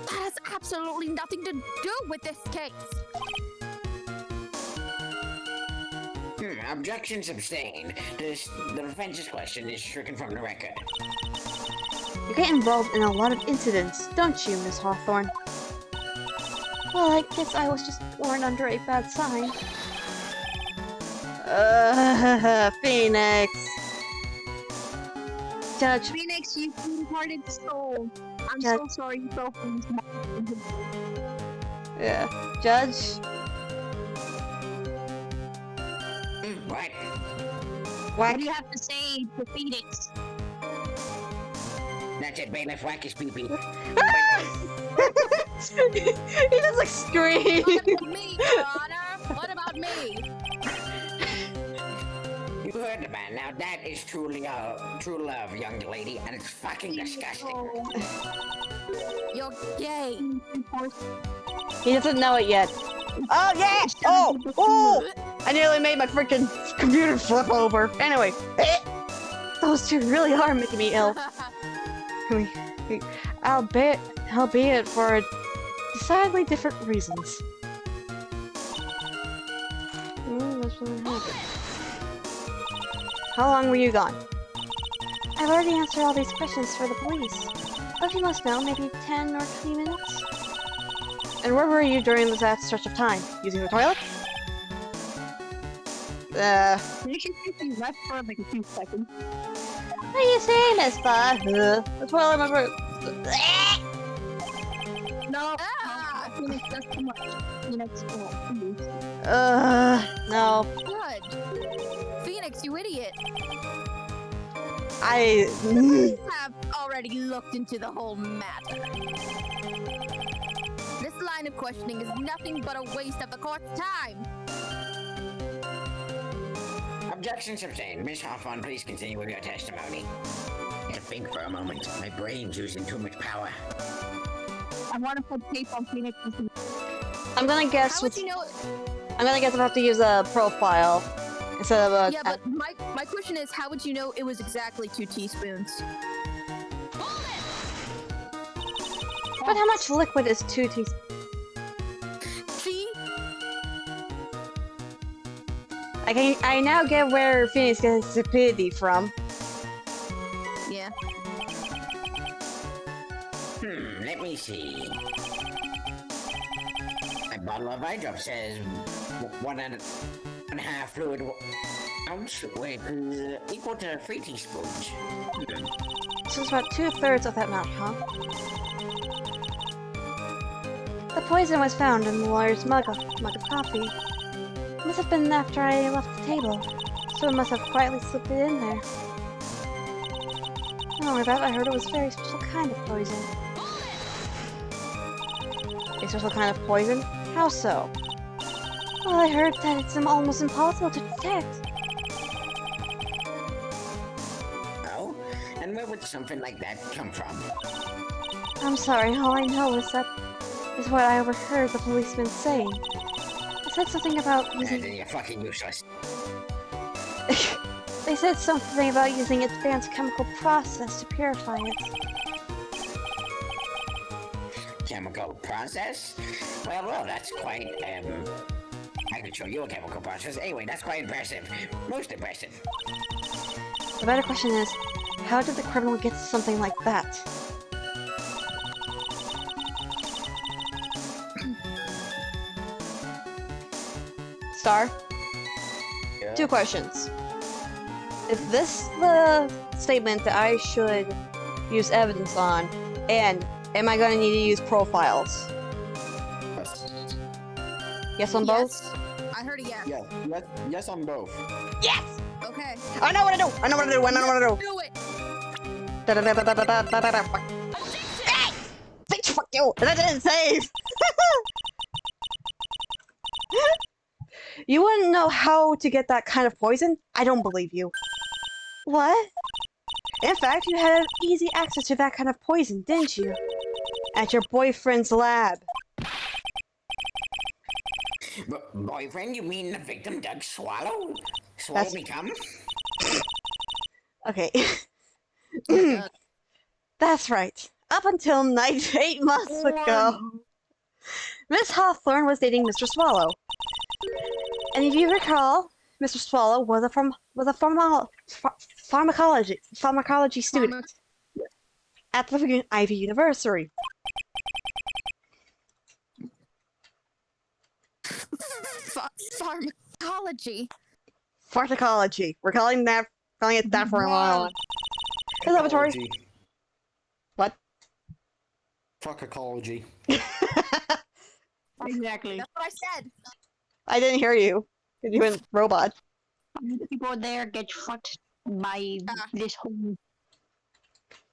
That has absolutely nothing to do with this case. Objection sustained. The defense's question is stricken from the record. You get involved in a lot of incidents, don't you, Miss Hawthorne? Well, I guess I was just born under a bad sign. Phoenix! Judge, Phoenix, you good-hearted soul. I'm Judge. so sorry you fell for this. yeah. Judge? What? What do you have to say to Phoenix? That's it, bailiff. Whack his pee-pee. He just like scream. What about me, Your Honor? What about me? You heard the man. Now that is truly true love, young lady, and it's fucking disgusting. You're gay. He doesn't know it yet. Oh yeah! Oh! Oh! I nearly made my freaking computer flip over. Anyway, those two really are making me ill. Albeit for decidedly different reasons. That's really happened. How long were you gone? I've already answered all these questions for the police. But you must know, maybe 10 or 20 minutes? And where were you during that stretch of time? Using the toilet? You should think you left for like a few seconds. What are you saying, Miss Bar? The toilet member. No, Ah! Phoenix, that's too much. Phoenix, please. No. Good. Phoenix, you idiot. I. We have already looked into the whole matter. This line of questioning is nothing but a waste of the court's time. Objection sustained. Miss Hawthorne, please continue with your testimony. To think for a moment. My brain's using too much power. I want to put tape on Phoenix. I'm gonna guess. How would you know? I'm gonna guess I have to use a profile instead of a. Yeah, but my question is, how would you know it was exactly 2 teaspoons? But how much liquid is 2 teaspoons? See? I now get where Phoenix gets stupidity from. Yeah. Let me see. My bottle of eye drop says 1.5 fluid ounce weight equal to 3 teaspoons. So it's about 2/3 of that amount, huh? The poison was found in the lawyer's mug of coffee. It must have been after I left the table. Someone must have quietly slipped it in there. Don't worry about it, I heard it was a very special kind of poison. A special kind of poison? How so? Well, I heard that it's almost impossible to detect. Oh? And where would something like that come from? I'm sorry, all I know is what I overheard the policeman saying. They said something about using... You're fucking useless. They said something about using advanced chemical process to purify it. Chemical process? Well, that's quite, I could show you a chemical process. Anyway, that's quite impressive. Most impressive. The better question is, how did the criminal get something like that? Star? Yeah. 2 questions. Is this the statement that I should use evidence on? And am I gonna need to use profiles? Yes on both? Yes. I heard a yes. Yes on both. Yes! Okay. I know what to do! I know what to do! I know what to do! Do it. Hey! Bitch, fuck you! That didn't save! You wouldn't know how to get that kind of poison? I don't believe you. What? In fact, you had easy access to that kind of poison, didn't you? At your boyfriend's lab. Boyfriend, you mean the victim Doug Swallow? That's- Me cum? Okay. Oh, God. That's right. Up until 8 months ago, Miss Hawthorne was dating Mr. Swallow. And if you recall, Mr. Swallow was a pharmacology student at the Ivy University. Pharmacology. Pharmacology. We're calling it that for a while. His laboratory. Ecology. What? Fuck ecology. Exactly. That's what I said. I didn't hear you. You went robot. People there get fucked by this whole.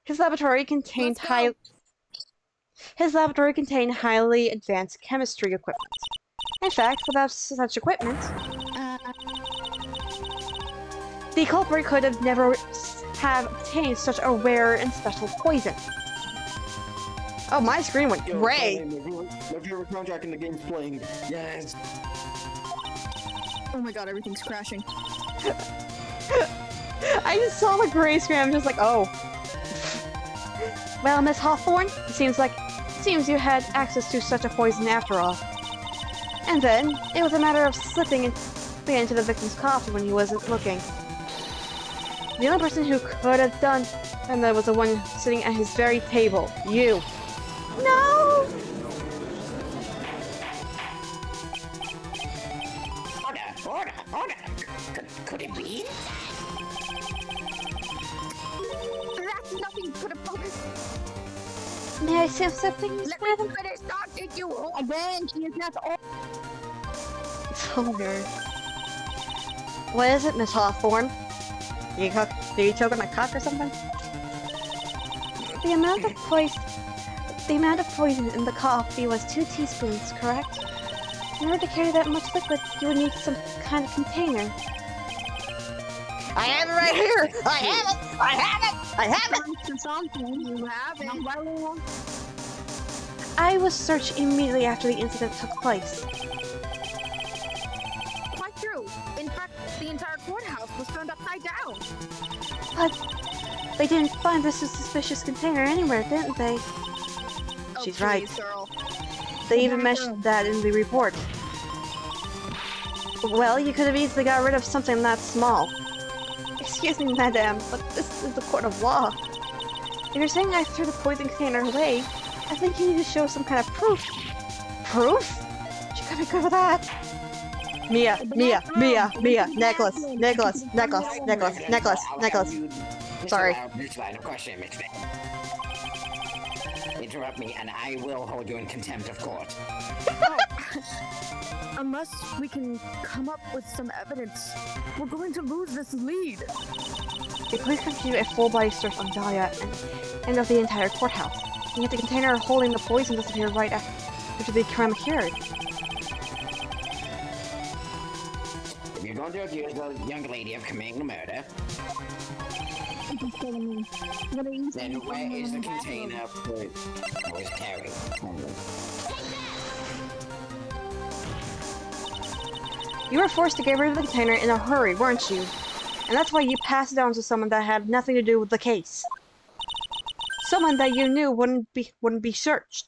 His laboratory contained Let's go. His laboratory contained highly advanced chemistry equipment. In fact, without such equipment, the culprit could have never have obtained such a rare and special poison. Oh, my screen went gray. My favorite soundtrack in the game's playing. Yes. Oh my god, everything's crashing. I just saw the gray screen. I'm just like, oh. Well, Miss Hawthorne, it seems you had access to such a poison after all. And then, it was a matter of slipping into the victim's coffee when he wasn't looking. The only person who could have done that was the one sitting at his very table. You. No! Order. Could it be? That's nothing but a bonus. May I say something, Miss Let me finish talking to you again. She is not all. So weird. What is it, Miss Hawthorne? Did you choke on my cock or something? The amount of poison in the coffee was 2 teaspoons, correct? In order to carry that much liquid, you would need some kind of container. I have it right here! I have it! You have it. I was searched immediately after the incident took place. Quite true. In fact, the entire courthouse was turned upside down. But they didn't find this suspicious container anywhere, didn't they? Oh, She's please, right. girl. They even mentioned that in the report. Well, you could have easily got rid of something that small. Excuse me, madame, but this is the court of law. If you're saying I threw the poison container away, I think you need to show some kind of proof. Proof? You gotta be good with that. Mia, necklace. Sorry. This line of questioning, Mr. Interrupt me, and I will hold you in contempt of court. Oh. Unless we can come up with some evidence, we're going to lose this lead. The police continue a full-body search on Dahlia and of the entire courthouse. And yet the container holding the poison disappeared right after the crime occurred. If you're going to accuse the young lady of committing the murder, then where is the container that was carried? You were forced to get rid of the container in a hurry, weren't you? And that's why you passed it on to someone that had nothing to do with the case. Someone that you knew wouldn't be searched.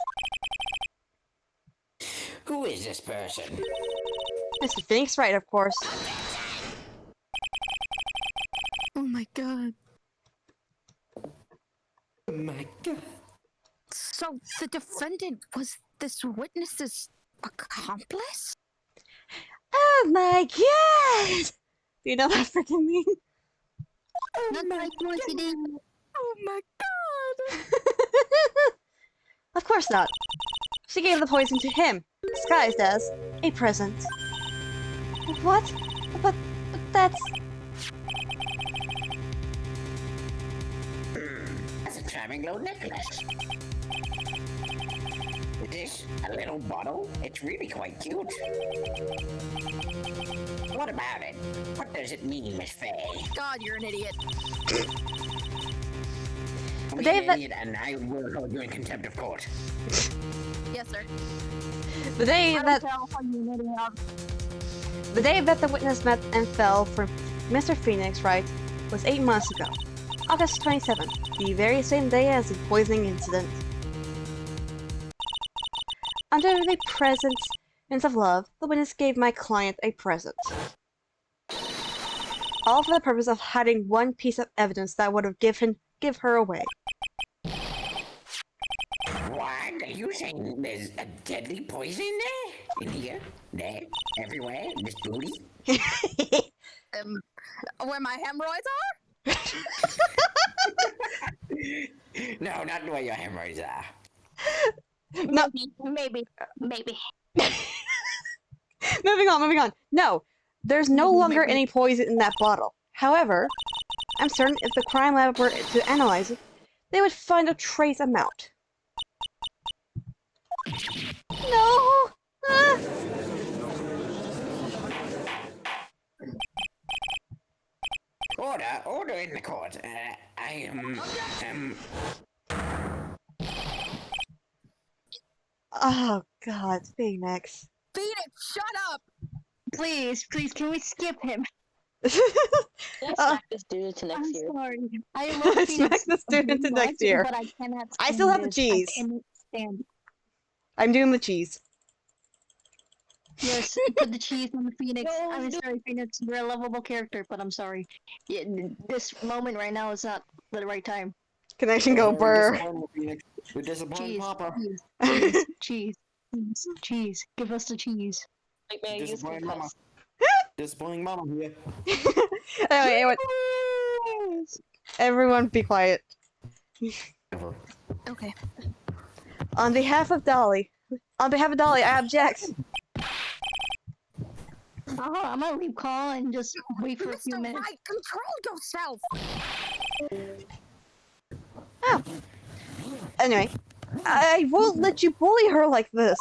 Who is this person? Mr. Phoenix Wright, of course. Oh my god. Oh my god. So the defendant was this witness's accomplice? Oh my god! Do you know what that freaking means? Not like coincidence. Oh my god! Of course not. She gave the poison to him, disguised as a present. What? But that's... That's a charming little necklace. Is this a little bottle? It's really quite cute. What about it? What does it mean, Miss Faye? God, you're an idiot. I'm an David- idiot, and I will hold you in contempt of court. Yes, sir. The day that the witness met and fell for Mr. Phoenix Wright was 8 months ago. August 27th, the very same day as the poisoning incident. Under the presence of love, the witness gave my client a present. All for the purpose of hiding one piece of evidence that would have give her away. What? Are you saying there's a deadly poison there? In here? There? Everywhere? In this booty? Where my hemorrhoids are? No, not where your hemorrhoids are. No. Maybe. Moving on. No, there's no longer any poison in that bottle. However, I'm certain if the crime lab were to analyze it, they would find a trace amount. No! Ah. Order in the court. I am... Oh god, Phoenix. Phoenix, shut up! Please, can we skip him? Let's smack this dude to next year. Sorry. I love Smack Phoenix the student to much, next year. But I cannot I still have the stand cheese. this. I cannot stand it. I'm doing the cheese. Yes, put the cheese on the Phoenix. No, I'm no. sorry, Phoenix. You're a lovable character, but I'm sorry. Yeah, this moment right now is not the right time. Connection go burr. We're disappointed, Cheese, Papa. cheese. Cheese. Give us the cheese. Like, man, you just Disappointing Mama. confess. Disappointing Mama here. Anyway, everyone be quiet. Okay. On behalf of Dolly, I object. I'm gonna leave call and just wait for a few Mr. minutes. Wright, control yourself! Oh. Anyway, I won't let you bully her like this.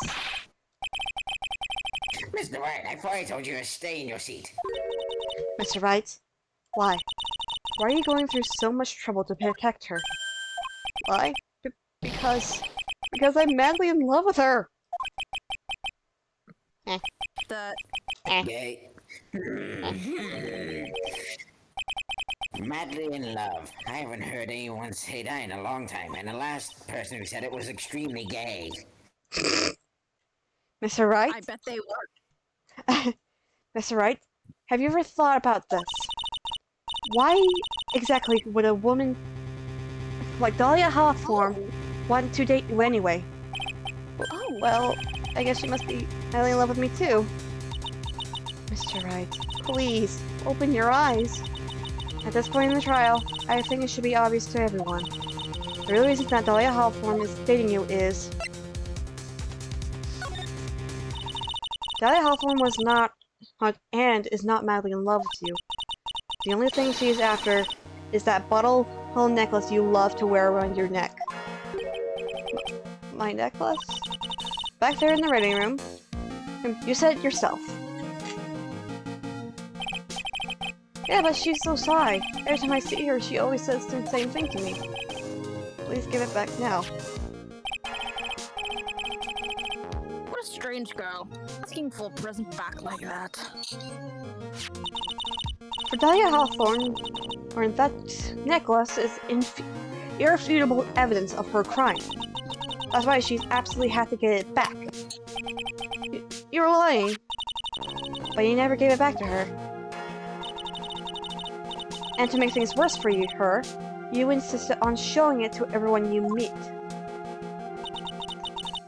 Mr. Wright, I thought I told you to stay in your seat. Mr. Wright, why? Why are you going through so much trouble to protect her? Why? Because I'm madly in love with her. The Okay. Madly in love. I haven't heard anyone say that in a long time, and the last person who said it was extremely gay. Mr. Wright? I bet they were. Mr. Wright, have you ever thought about this? Why exactly would a woman like Dahlia Hawthorne want to date you anyway? Oh, well, I guess she must be madly in love with me too. Mr. Wright, please, open your eyes. At this point in the trial, I think it should be obvious to everyone. The real reason that Dahlia Hawthorne is dating you is... Dahlia Hawthorne was not, and is not madly in love with you. The only thing she is after is that bottle necklace you love to wear around your neck. My necklace? Back there in the reading room. You said it yourself. Yeah, but she's so shy. Every time I see her, she always says the same thing to me. Please give it back now. What a strange girl. Asking for a present back like that. For Dahlia Hawthorne, or that necklace is irrefutable evidence of her crime. That's why she's absolutely had to get it back. You're lying, but you never gave it back to her. And to make things worse for her, you insisted on showing it to everyone you meet.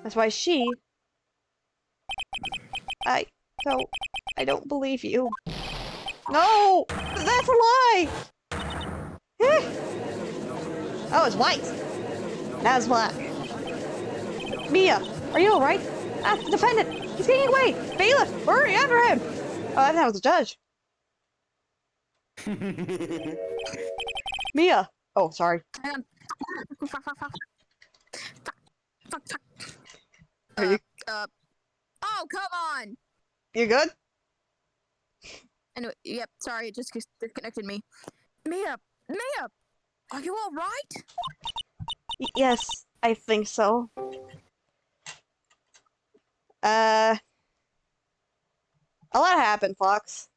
That's why I don't believe you. No! That's a lie! Oh, it's white. Now it's black. Mia, are you alright? Ah, the defendant! He's getting away! Bailiff, hurry after him! Oh, I thought it was the judge. Mia! Oh, sorry. Are you... Oh, come on! You good? Anyway, yep, sorry, it just disconnected me. Mia! Are you alright? Yes, I think so. A lot happened, Fox.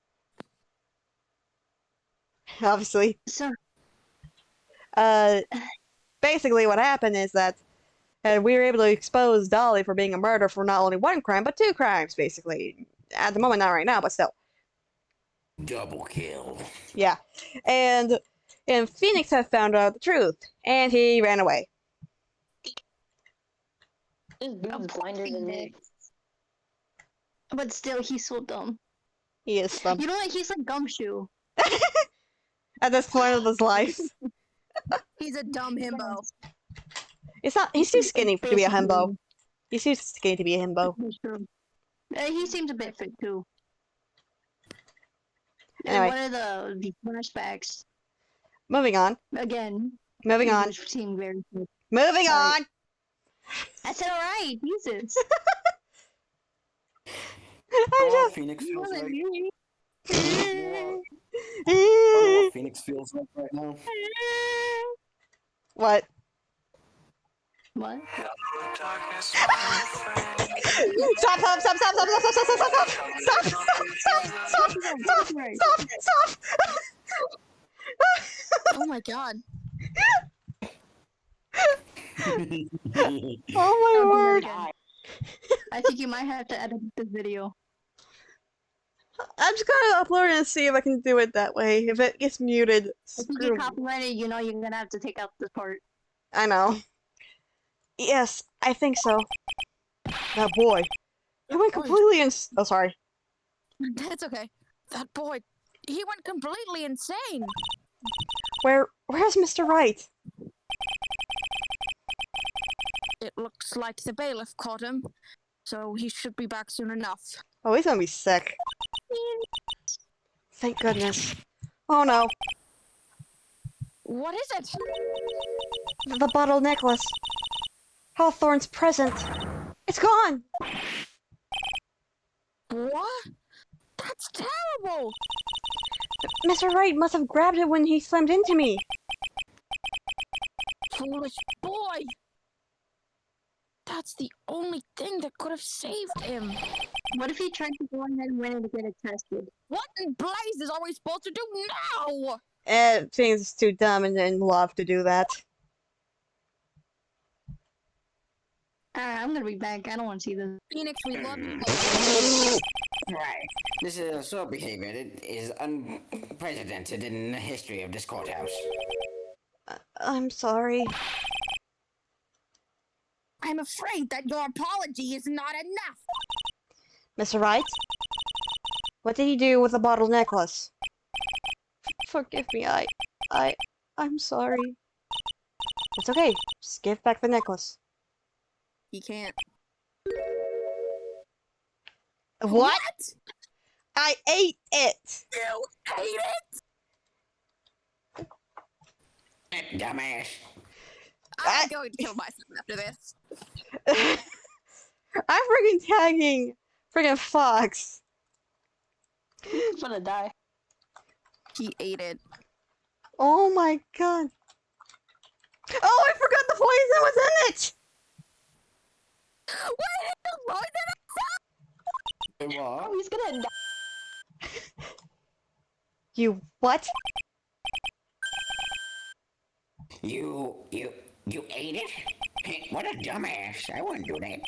Obviously. So, Basically what happened is that we were able to expose Dolly for being a murderer for not only one crime, but 2 crimes, basically. At the moment, not right now, but still. Double kill. Yeah. And Phoenix had found out the truth, and he ran away. This dude's blinder than me. but still, he's so dumb. He is some. You know what? He's like Gumshoe. At this point of his life. He's a dumb himbo. He's too skinny to be a himbo. He's too skinny to be a himbo. That's true. He seems a bit fit too. Anyway. What are the flashbacks? Moving on. Again. Moving on. Seem very fit. Moving Sorry. on! I said alright, Jesus. Oh, Phoenix feels like. I don't know what Phoenix feels like right now. What? What? Stop! Oh my god. Oh my word! I think you might have to edit this video. I'm just gonna upload it and see if I can do it that way. If it gets muted, If you screw get me. copyrighted, you know you're gonna have to take out this part. I know. Yes, I think so. That boy. He went completely oh, sorry. That's okay. That boy, he went completely insane. Where's Mr. Wright? It looks like the bailiff caught him, so he should be back soon enough. Oh, he's gonna be sick. Thank goodness. Oh no. What is it? The bottle necklace. Hawthorne's present. It's gone! What? That's terrible! Mr. Wright must have grabbed it when he slammed into me. Foolish boy! That's the only thing that could have saved him. What if he tried to go ahead and went in to get it tested? What in blazes are we supposed to do now? Phoenix is too dumb and in love to do that. Alright, I'm gonna be back. I don't want to see this. Phoenix, we love you. Right. This is assault behavior that is unprecedented in the history of this courthouse. I'm sorry. I'm afraid that your apology is not enough. Mr. Wright? What did he do with the bottle necklace? Forgive me, I'm sorry. It's okay. Just give back the necklace. He can't. What? I ate it! You ate it! Dumbass. I'm going to kill myself after this. I'm freaking tagging freaking Fox. He's gonna die. He ate it. Oh my god. Oh, I forgot the poison was in it! Wait, it's poison! Wait, what? Oh, he's gonna die. You what? You ate it? What a dumbass. I wouldn't do that.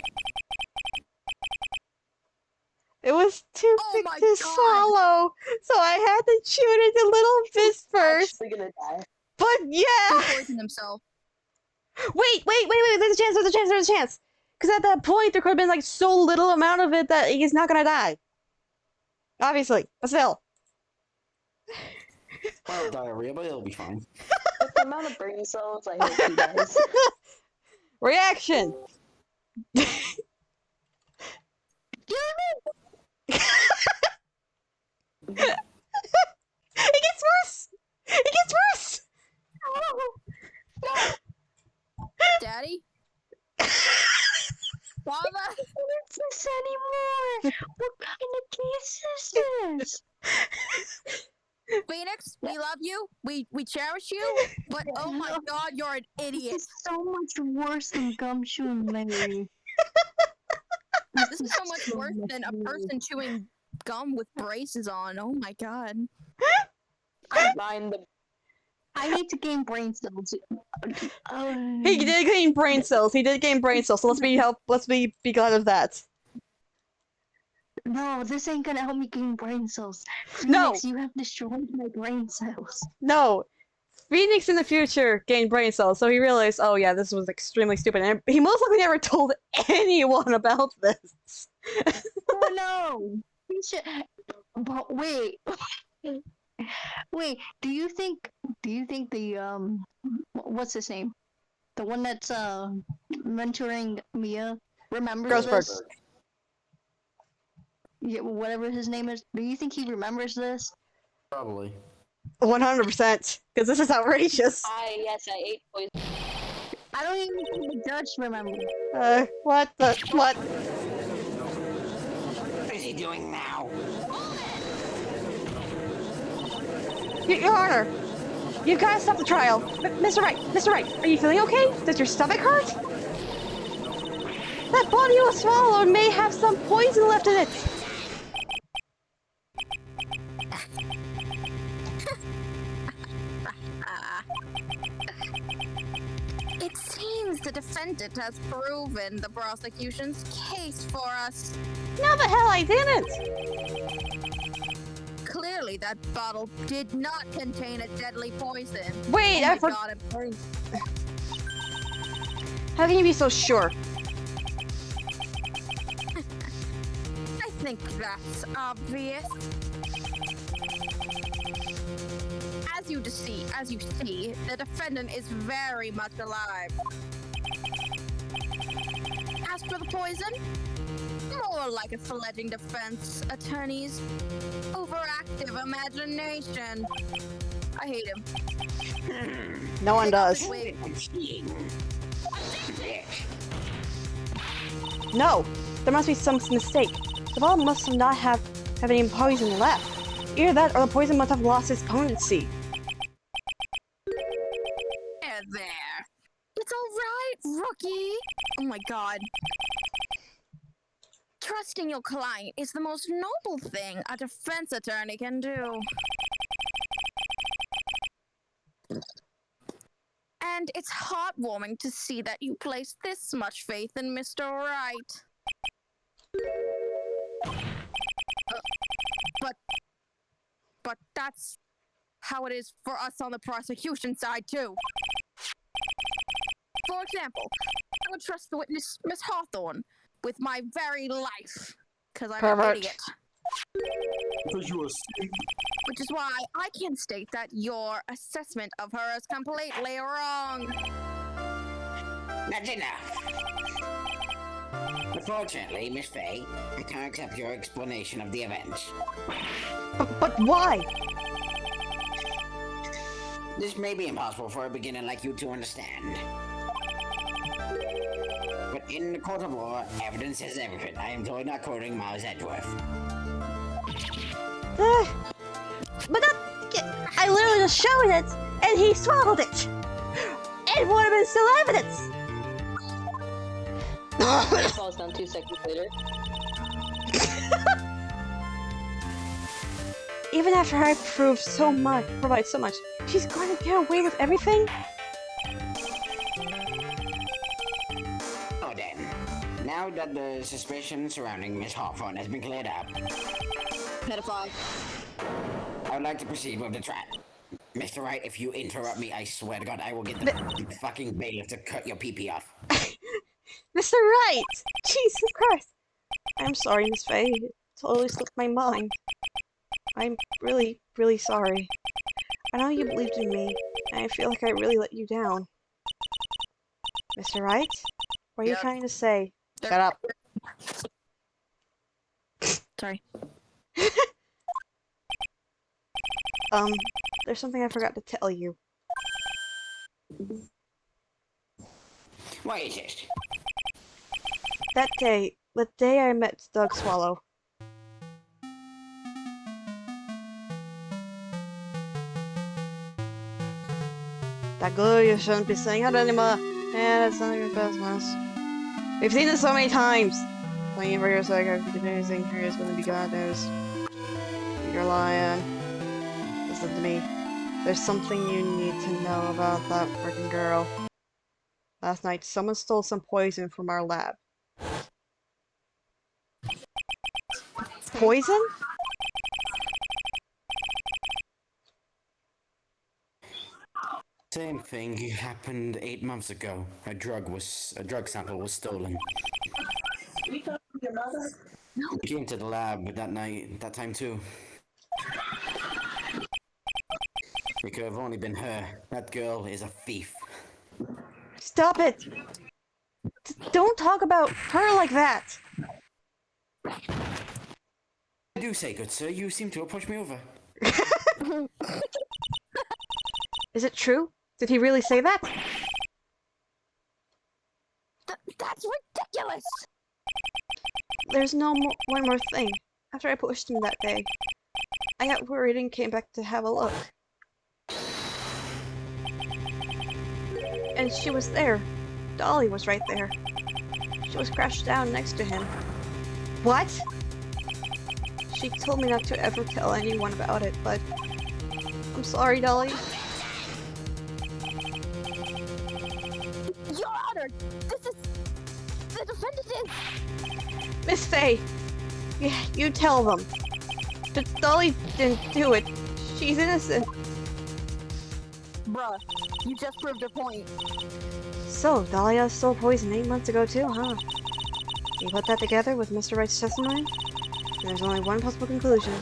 It was too Oh big my to God. swallow, so I had to chew it into little bits first. Actually gonna die. But yeah! He poisoned himself. Wait, there's a chance. Because at that point, there could have been like so little amount of it that he's not gonna die. Obviously, but still. Well, diarrhea, but it'll be fine. With the amount of brain cells, I hope he dies. Reaction! It gets worse! It gets worse! Daddy? Father? What's this anymore? What kind of case is this? Phoenix, we love you. We cherish you. But oh my god, you're an idiot. It's so much worse than gumshoe and Larry. This is so much worse than a person chewing gum with braces on. Oh my god. I need to gain brain cells. He did gain brain cells. So let's be glad of that. No, this ain't gonna help me gain brain cells. No. Phoenix, you have destroyed my brain cells. No. Phoenix in the future gained brain cells, so he realized, oh yeah, this was extremely stupid. And he most likely never told anyone about this. Oh no! He should. But wait. Wait, do you think the what's his name? The one that's mentoring Mia remembers Grossberg. this? Yeah, whatever his name is. Do you think he remembers this? Probably. 100%. Because this is outrageous. Yes, I ate poison. I don't even think the judge remembers. What? What is he doing now? Your Honor, you've got to stop the trial. Mr. Wright, are you feeling okay? Does your stomach hurt? That body you swallowed may have some poison left in it. It seems the defendant has proven the prosecution's case for us. No, the hell I didn't. Clearly, that bottle did not contain a deadly poison. Wait, oh my god, How can you be so sure? I think that's obvious. As you see, the defendant is very much alive. As for the poison, more like a fledgling defense attorney's overactive imagination. I hate him. No one does. Wait, No, there must be some mistake. The bottle must not have any poison left. Either that or the poison must have lost its potency. there. It's all right, rookie. Oh my god. Trusting your client is the most noble thing a defense attorney can do. And it's heartwarming to see that you place this much faith in Mr. Wright. But that's how it is for us on the prosecution side, too. For example, I would trust the witness, Miss Hawthorne, with my very life, because I'm an Pervert. idiot. Because you are sick. Which is why I can state that your assessment of her is completely wrong. That's enough. Unfortunately, Miss Faye, I can't accept your explanation of the events. But why? This may be impossible for a beginner like you to understand. But in the court of law, evidence is everything. I am totally not quoting Miles Edgeworth. But that... I literally just showed it, and he swallowed it! It would have been still evidence! It falls down 2 seconds later. Even after I provide so much, she's going to get away with everything? Oh, then. Now that the suspicion surrounding Miss Hawthorne has been cleared up, Pedophile. I would like to proceed with the trial. Mr. Wright, if you interrupt me, I swear to God, I will get the fucking bailiff to cut your pee-pee off. Mr. Wright! Jesus Christ! I'm sorry, Miss Faye. It totally slipped my mind. I'm really, really sorry. I know you believed in me, and I feel like I really let you down. Mr. Wright? What are you Yep. trying to say? Shut up. Sorry. There's something I forgot to tell you. What is it? That day, the day I met Doug Swallow. That girl, you shouldn't be saying that anymore. Yeah, that's none of your business. We've seen this so many times. Playing for your sake, I've been anything here is gonna be God knows. You're lying. Listen to me. There's something you need to know about that freaking girl. Last night, someone stole some poison from our lab. Poison? Same thing happened 8 months ago. A drug sample was stolen. We came to the lab that time too. It could have only been her. That girl is a thief. Stop it! Don't talk about her like that! I do say, good sir, you seem to have pushed me over. Is it true? Did he really say that? That's ridiculous! There's one more thing. After I pushed him that day, I got worried and came back to have a look. And she was there. Dolly was right there. She was crouched down next to him. What? She told me not to ever tell anyone about it, but... I'm sorry, Dolly. Your Honor, this is... The defendant is... Miss Faye! You tell them. But Dolly didn't do it. She's innocent. Bruh, you just proved a point. So, Dahlia stole poison 8 months ago too, huh? You put that together with Mr. Wright's testimony? There's only one possible conclusion.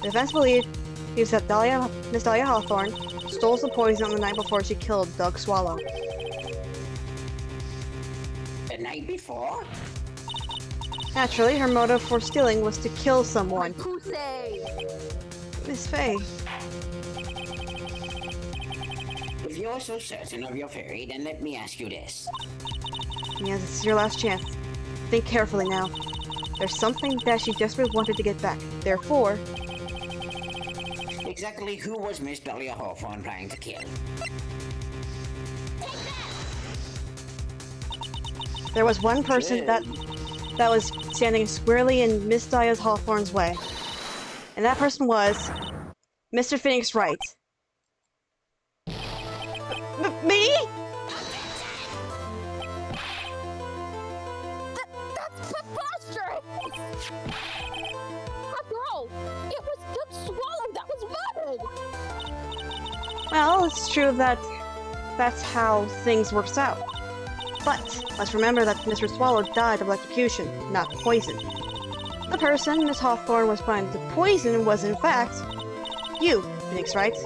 The defense believed that Miss Dahlia Hawthorne stole some poison on the night before she killed Doug Swallow. The night before? Naturally, her motive for stealing was to kill someone. Pussy! Miss Faye, If you're so certain of your theory, then let me ask you this. yes, this is your last chance. Think carefully now. There's something that she desperately wanted to get back. Therefore, Exactly who was Miss Dahlia Hawthorne planning to kill? there was one person that was standing squarely in Miss Dahlia Hawthorne's way. And that person was Mr. Phoenix Wright. Me? That's preposterous! After all, it was Doug Swallow that was murdered! Well, it's true that that's how things works out. But let's remember that Mr. Swallow died of electrocution, not poison. The person Miss Hawthorne was planning to poison was, in fact, you, Phoenix Wright.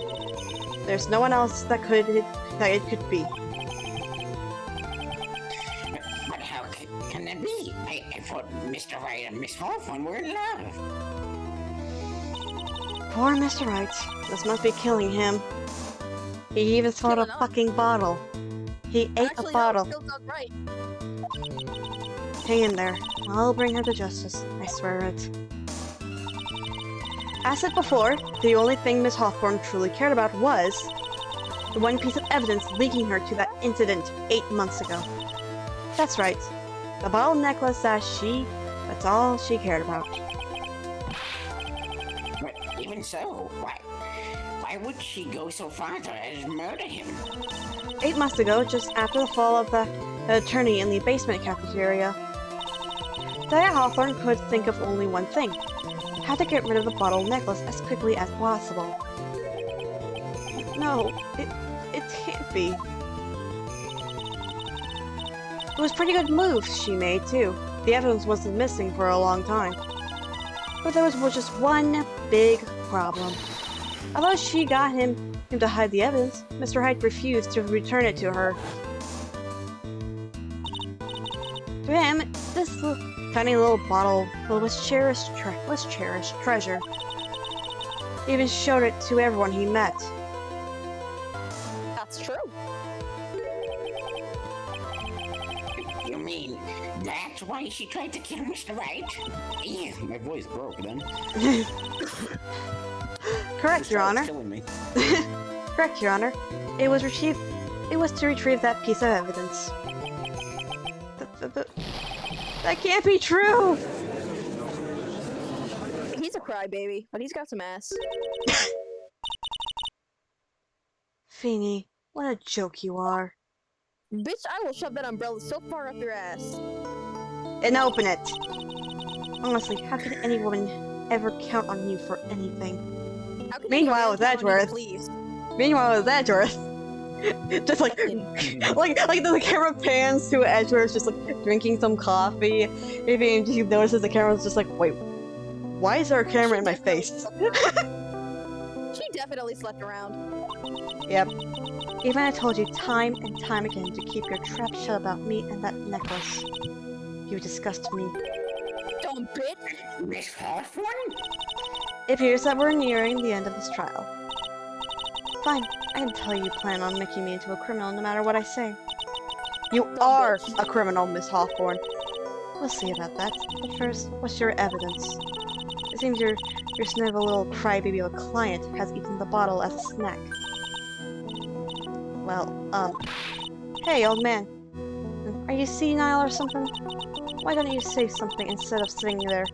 There's no one else that it could be. But how can that be? I thought Mr. Wright and Miss Hawthorne were in love. Poor Mr. Wright. This must be killing him. He even swallowed a Killing us? fucking bottle. He ate Actually, a bottle. No, still right. Hang in there. I'll bring her to justice. I swear it. As said before, the only thing Miss Hawthorne truly cared about was the one piece of evidence linking her to that incident 8 months ago. That's right. The bottle necklace that's all she cared about. But even so, why would she go so far to murder him? 8 months ago, just after the fall of the attorney in the basement cafeteria, Diana Hawthorne could think of only one thing. How to get rid of the bottle necklace as quickly as possible. No, it can't be. It was pretty good moves she made, too. The evidence wasn't missing for a long time. But there was just one big problem. Although she got him to hide the evidence, Mr. Hyde refused to return it to her. To him, this tiny little bottle was cherished treasure. He even showed it to everyone he met. That's true. You mean that's why she tried to kill Mr. Wright? Ew. My voice broke then. Correct, Your Honor. Killing me. Correct, Your Honor. It was to retrieve that piece of evidence. That can't be true! He's a crybaby, but he's got some ass. Feeny, what a joke you are. Bitch, I will shove that umbrella so far up your ass. And open it! Honestly, how could any woman ever count on you for anything? How can Meanwhile, you with count on you, Edgeworth. please? Meanwhile, with Edgeworth, just like the camera pans to Edgeworth, just like drinking some coffee. Maybe he notices the camera's just like, wait, why is there a camera in my face? She definitely slept around. Yep. Even I told you time and time again to keep your trap shut about me and that necklace. You disgust me. Dumb bitch. Miss Hawthorne? It appears that we're nearing the end of this trial. Fine, I can tell you plan on making me into a criminal no matter what I say. You are a criminal, Miss Hawthorne. We'll see about that. But first, what's your evidence? It seems your snuggle little crybaby of a client has eaten the bottle as a snack. Well, hey, old man. Are you senile or something? Why don't you say something instead of sitting there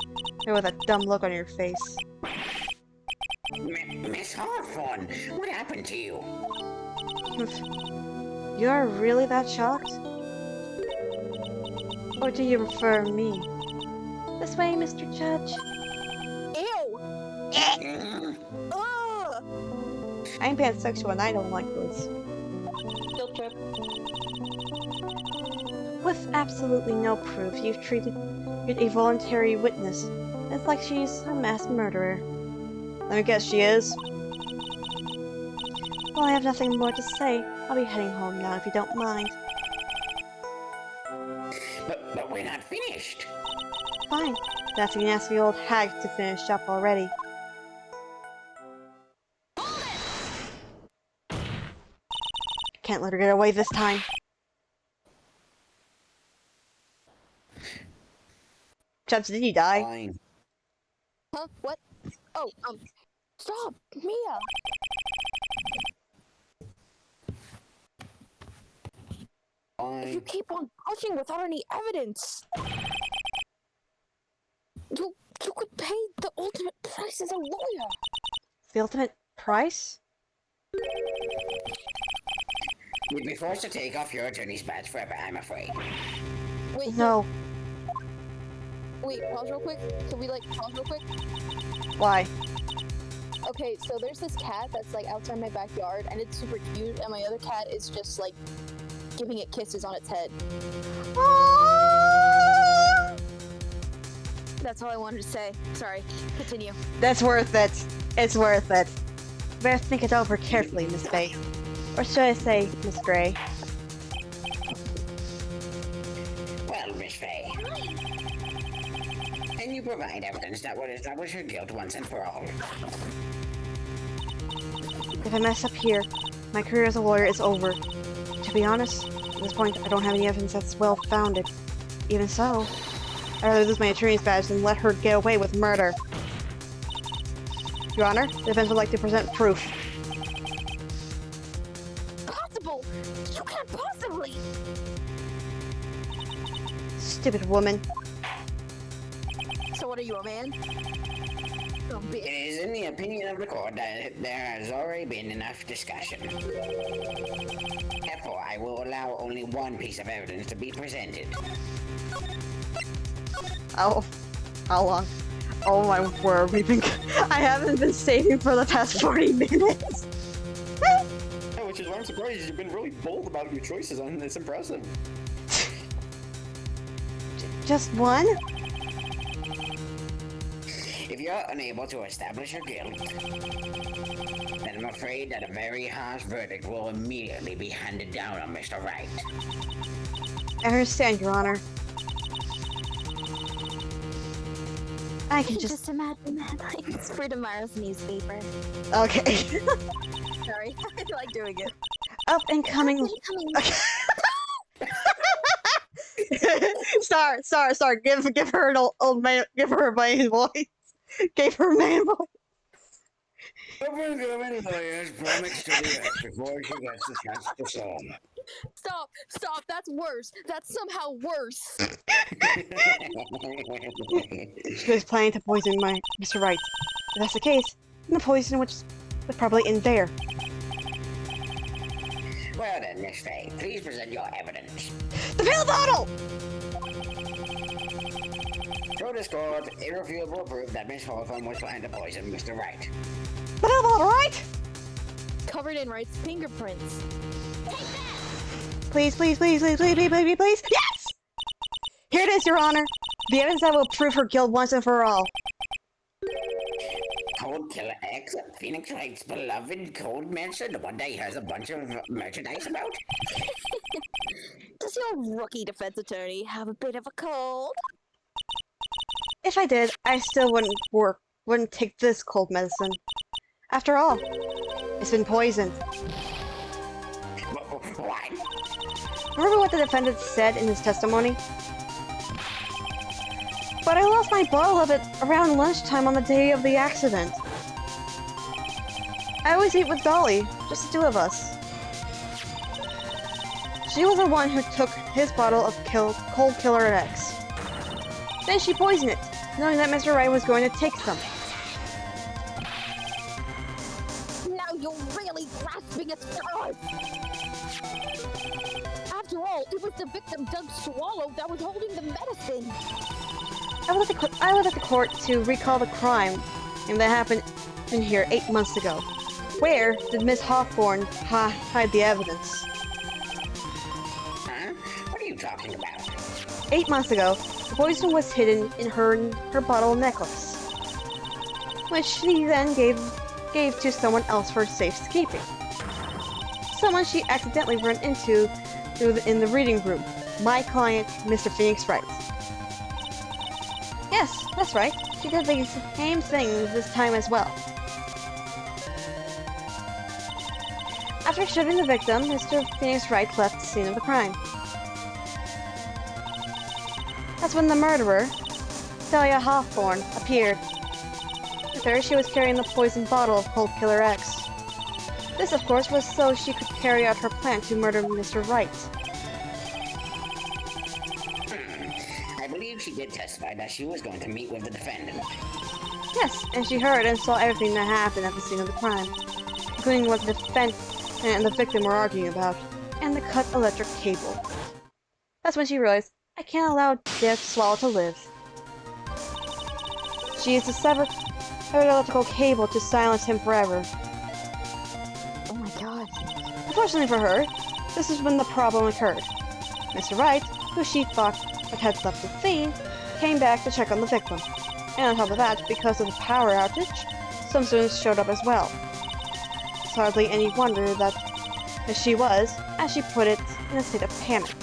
with a dumb look on your face? Miss Hawthorne, what happened to you? You're really that shocked? Or do you prefer me? This way, Mr. Judge. Ew! Ugh! I'm pansexual and I don't like this. Guilt trip. With absolutely no proof, you've treated a voluntary witness. It's like she's a mass murderer. Let me guess, she is? Well, I have nothing more to say. I'll be heading home now if you don't mind. But we're not finished. Fine. That's an nasty old hag to finish up already. Can't let her get away this time. Chubbs, did you die? Fine. Huh? What? Oh, stop! Mia! If you Fine. keep on pushing without any evidence, you could pay the ultimate price as a lawyer. The ultimate price? You'd be forced to take off your attorney's badge forever, I'm afraid. Wait, No. wait, pause real quick. Can we pause real quick? Why? Okay, so there's this cat that's outside my backyard, and it's super cute, and my other cat is just giving it kisses on its head. That's all I wanted to say. Sorry. Continue. That's worth it. It's worth it. Better think it over carefully, Miss Faye. Or should I say, Miss Gray? Well, Miss Faye, can you provide evidence that would establish her guilt once and for all? If I mess up here, my career as a lawyer is over. To be honest, at this point, I don't have any evidence that's well-founded. Even so, I'd rather lose my attorney's badge than let her get away with murder. Your Honor, the defense would like to present proof. Possible! You can't possibly! Stupid woman. So what are you, a man? Don't It be. is in the opinion of the court that there has already been enough discussion. Therefore, I will allow only one piece of evidence to be presented. Oh, how long? Oh my word, I haven't been saving for the past 40 minutes. Yeah, which is why I'm surprised you've been really bold about your choices, and it's impressive. Just one? If you're unable to establish your guilt, then I'm afraid that a very harsh verdict will immediately be handed down on Mr. Wright. I understand, Your Honor. I can just... imagine that. Like, it's for tomorrow's newspaper. Okay. Sorry. I like doing it. Up and coming... Sorry. Give her an old man... Give her a main voice. Give her a main voice. Open government lawyers promised to the earth before she gets the chance to song. Stop, that's worse. That's somehow worse. She was planning to poison my Mr. Wright. If that's the case, then the poison was probably in there. Well then, Miss Faye, please present your evidence. The pill bottle! Show this court irrefutable proof that Miss Hawthorne was planning to poison Mr. Wright. The pill bottle, right? Covered in Wright's fingerprints. Please. Yes! Here it is, Your Honor. The evidence that will prove her guilt once and for all. Cold Killer X, Phoenix Wright's beloved cold master, the one that he has a bunch of merchandise about? Does your rookie defense attorney have a bit of a cold? If I did, I still wouldn't take this cold medicine. After all, it's been poisoned. What? Remember what the defendant said in his testimony? But I lost my bottle of it around lunchtime on the day of the accident. I always eat with Dolly, just the two of us. She was the one who took his bottle of Cold Killer X. Then she poisoned it, knowing that Mr. Wright was going to take some. Now you're really grasping at straws! After all, it was the victim Doug Swallow that was holding the medicine! I would like the court to recall the crime that happened in here 8 months ago. Where did Miss Hawthorne hide the evidence? Huh? What are you talking about? 8 months ago, the poison was hidden in her bottle necklace, which she then gave to someone else for safekeeping. Someone she accidentally ran into in the reading room. My client, Mr. Phoenix Wright. Yes, that's right. She did the same thing this time as well. After shooting the victim, Mr. Phoenix Wright left the scene of the crime. That's when the murderer, Celia Hawthorne, appeared. With her, she was carrying the poisoned bottle of Cold Killer X. This, of course, was so she could carry out her plan to murder Mr. Wright. I believe she did testify that she was going to meet with the defendant. Yes, and she heard and saw everything that happened at the scene of the crime, including what the defendant and the victim were arguing about, and the cut electric cable. That's when she realized, I can't allow Death Swallow to live. She used a severed electrical cable to silence him forever. Oh my god. Unfortunately for her, this is when the problem occurred. Mr. Wright, who she thought had left the scene, came back to check on the victim. And on top of that, because of the power outage, some students showed up as well. It's hardly any wonder that she was, as she put it, in a state of panic.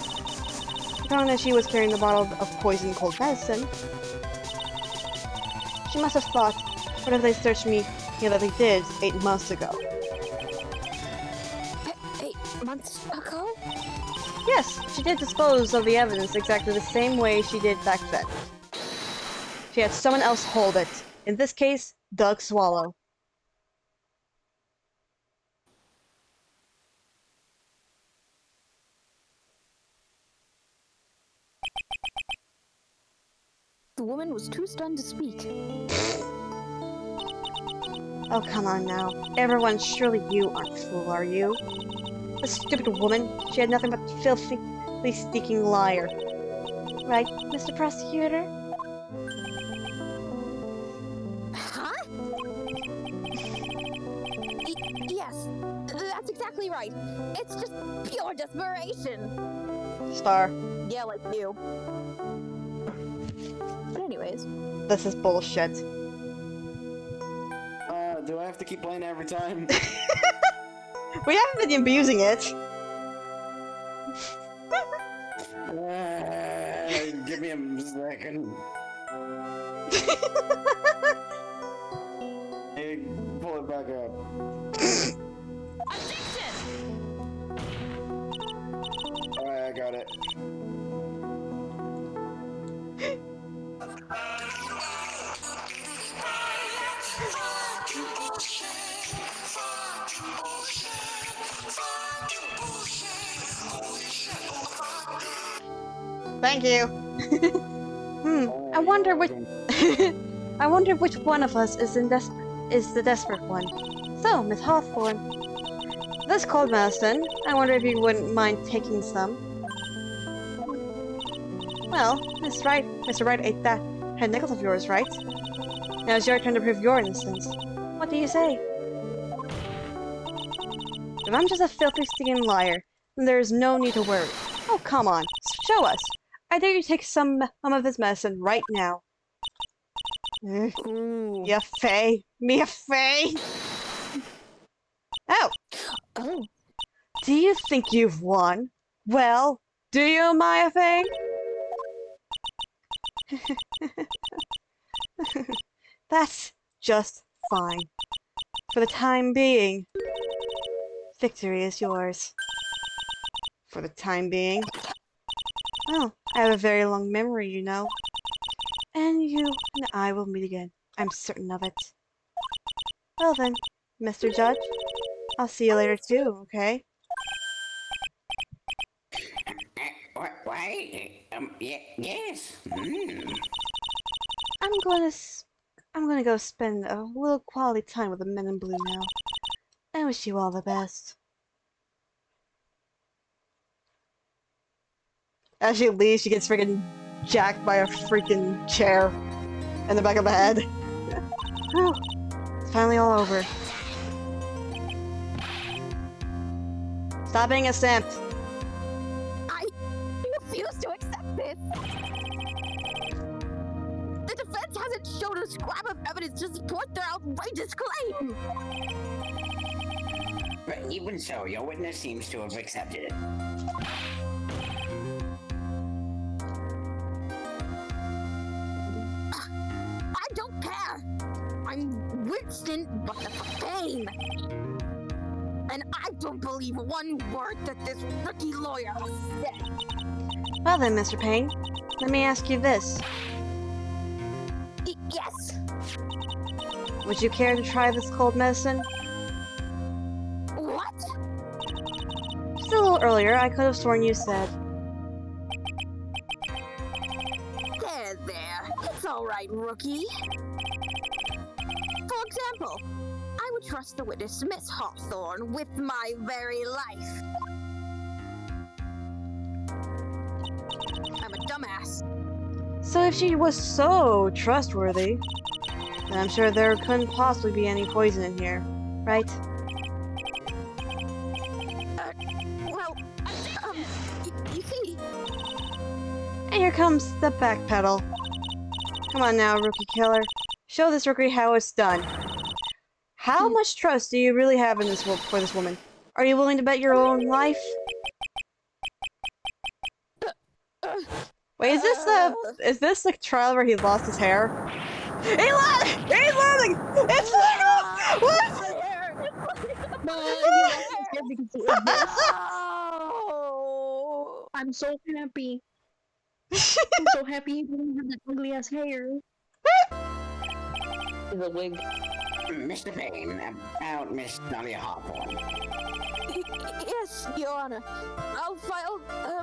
Knowing that she was carrying the bottle of poison cold medicine, she must have thought, what if they searched me, that they did 8 months ago? 8 months ago? Yes, she did dispose of the evidence exactly the same way she did back then. She had someone else hold it. In this case, Doug Swallow. The woman was too stunned to speak. Oh, come on now. Everyone, surely you aren't a fool, are you? The stupid woman, she had nothing but filthy, sneaking liar. Right, Mr. Prosecutor? Huh? Yes, that's exactly right. It's just pure desperation. Star, Yeah, like you. But anyways. this is bullshit. Do I have to keep playing every time? We haven't been abusing it. Give me a second. Hey, pull it back up. Alright, I got it. Thank you. I wonder which I wonder which one of us is the desperate one. So, Miss Hawthorne, this cold medicine, I wonder if you wouldn't mind taking some. Well, Mr. Wright ate that head necklace of yours, right? Now it's your turn to prove your innocence. What do you say? If I'm just a filthy, stinking liar, then there is no need to worry. Oh, come on. Show us. I dare you take some of this medicine right now. Ooh. You Faye. Me a Faye. Oh. Oh. Do you think you've won? Well, do you, Maya Faye? That's just fine. For the time being, victory is yours. For the time being. Well, I have a very long memory, you know. And you and I will meet again. I'm certain of it. Well then, Mr. Judge, I'll see you later too, okay? Why? Yes. I'm gonna go spend a little quality time with the men in blue now. I wish you all the best. As she leaves, she gets freaking jacked by a freaking chair in the back of the head. Whew. It's finally all over. Stop being a simp. I refuse to accept this. The defense hasn't shown a scrap of evidence to support their outrageous claim. But even so, your witness seems to have accepted it. I don't care. I'm Winston Butterfane. And I don't believe one word that this rookie lawyer has said. Well then, Mr. Payne, let me ask you this. Yes. Would you care to try this cold medicine? What? Just a little earlier, I could have sworn you said. There. It's all right, rookie. For example, I would trust the witness, Miss Hawthorne, with my very life. I'm a dumbass. So if she was so trustworthy, then I'm sure there couldn't possibly be any poison in here, right? Well, you see... And here comes the backpedal. Come on now, rookie killer. Show this rookie how it's done. How much trust do you really have in this for this woman? Are you willing to bet your own life? Wait, is this the trial where he lost his hair? He's losing! It's what? No, he lost his hair because he ate this. Oh. I'm so happy. I'm so happy he didn't have that ugly ass hair. Is a wig. Mr. Payne, about Miss Dolly Hawthorne. Yes, Your Honor. I'll file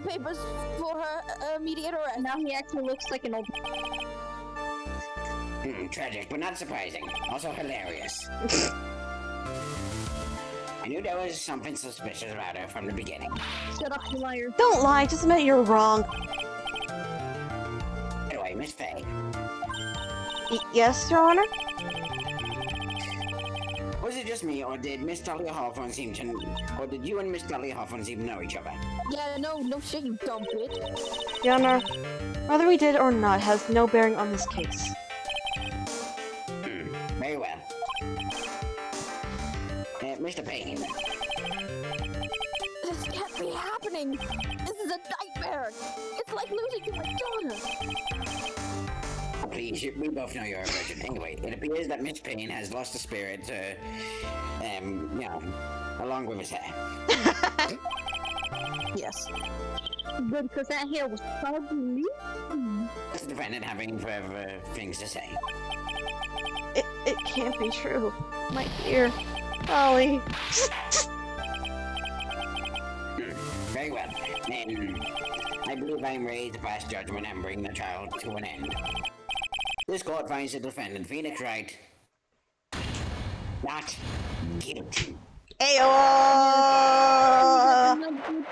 papers for her immediate arrest. Now he actually looks like an old. Tragic, but not surprising. Also hilarious. I knew there was something suspicious about her from the beginning. Shut up, you liar. Don't lie, just admit you're wrong. Anyway, Miss Faye, Yes, Your Honor? was it just me, or did Miss Dolly Hawthorne seem to... Or did you and Miss Dolly Hawthorne seem to know each other? Yeah, no shit, you dumb bitch. Your Honor, whether we did or not has no bearing on this case. Very well. Mr. Payne, This can't be happening. This is a nightmare. It's like losing my daughter. please, we both know you're a virgin. Anyway, it appears that Miss Payne has lost the spirit, along with his hair. Yes. Good, because that hair was probably. That's the defendant having further things to say. It can't be true. My dear Ollie. Very well. Then, I believe I am ready to pass judgment and bring the trial to an end. This court finds the defendant, Phoenix Wright, not guilty. Ayo!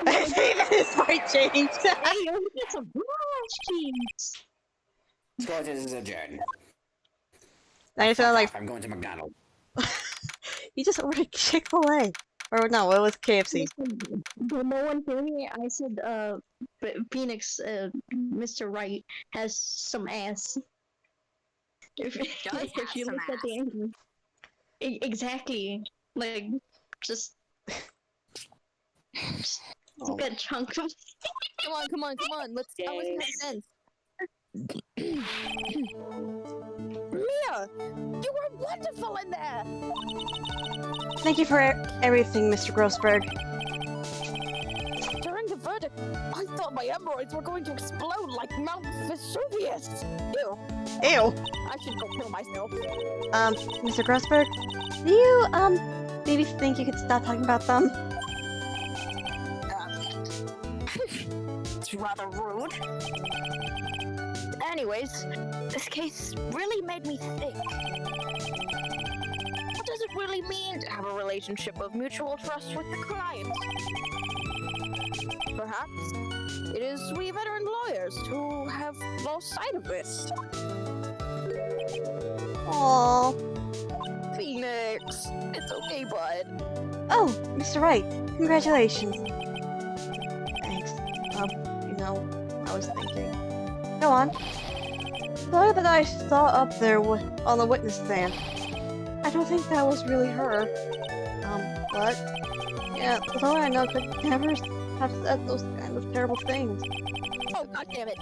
I think this might change. Hey, yo, get some cheese. This court is adjourned. I sound like I'm going to McDonald's. you just ordered Chick-fil-A. Or no, it was KFC. But no one hear me. I said, Phoenix, Mr. Wright has some ass. If you some look at the angle. Exactly. Like, just a good chunk of. Come on. Let's have sense. Mia, you were wonderful in there. Thank you for everything, Mr. Grossberg. During the verdict, I thought my hemorrhoids were going to explode like Mount Vesuvius. Ew. Ew. I should go kill myself. Mr. Grossberg, do you, maybe think you could stop talking about them? It's rather rude. Anyways, this case really made me think. What does it really mean to have a relationship of mutual trust with the client? Perhaps it is we veteran lawyers who have lost sight of this. Aww. Phoenix, it's okay, bud. Oh, Mr. Wright, congratulations. Thanks. I was thinking. Go on. The lawyer that I saw up there on the witness stand. I don't think that was really her. What? Yeah, the lawyer I know could never have said those kind of terrible things. Oh, god damn it.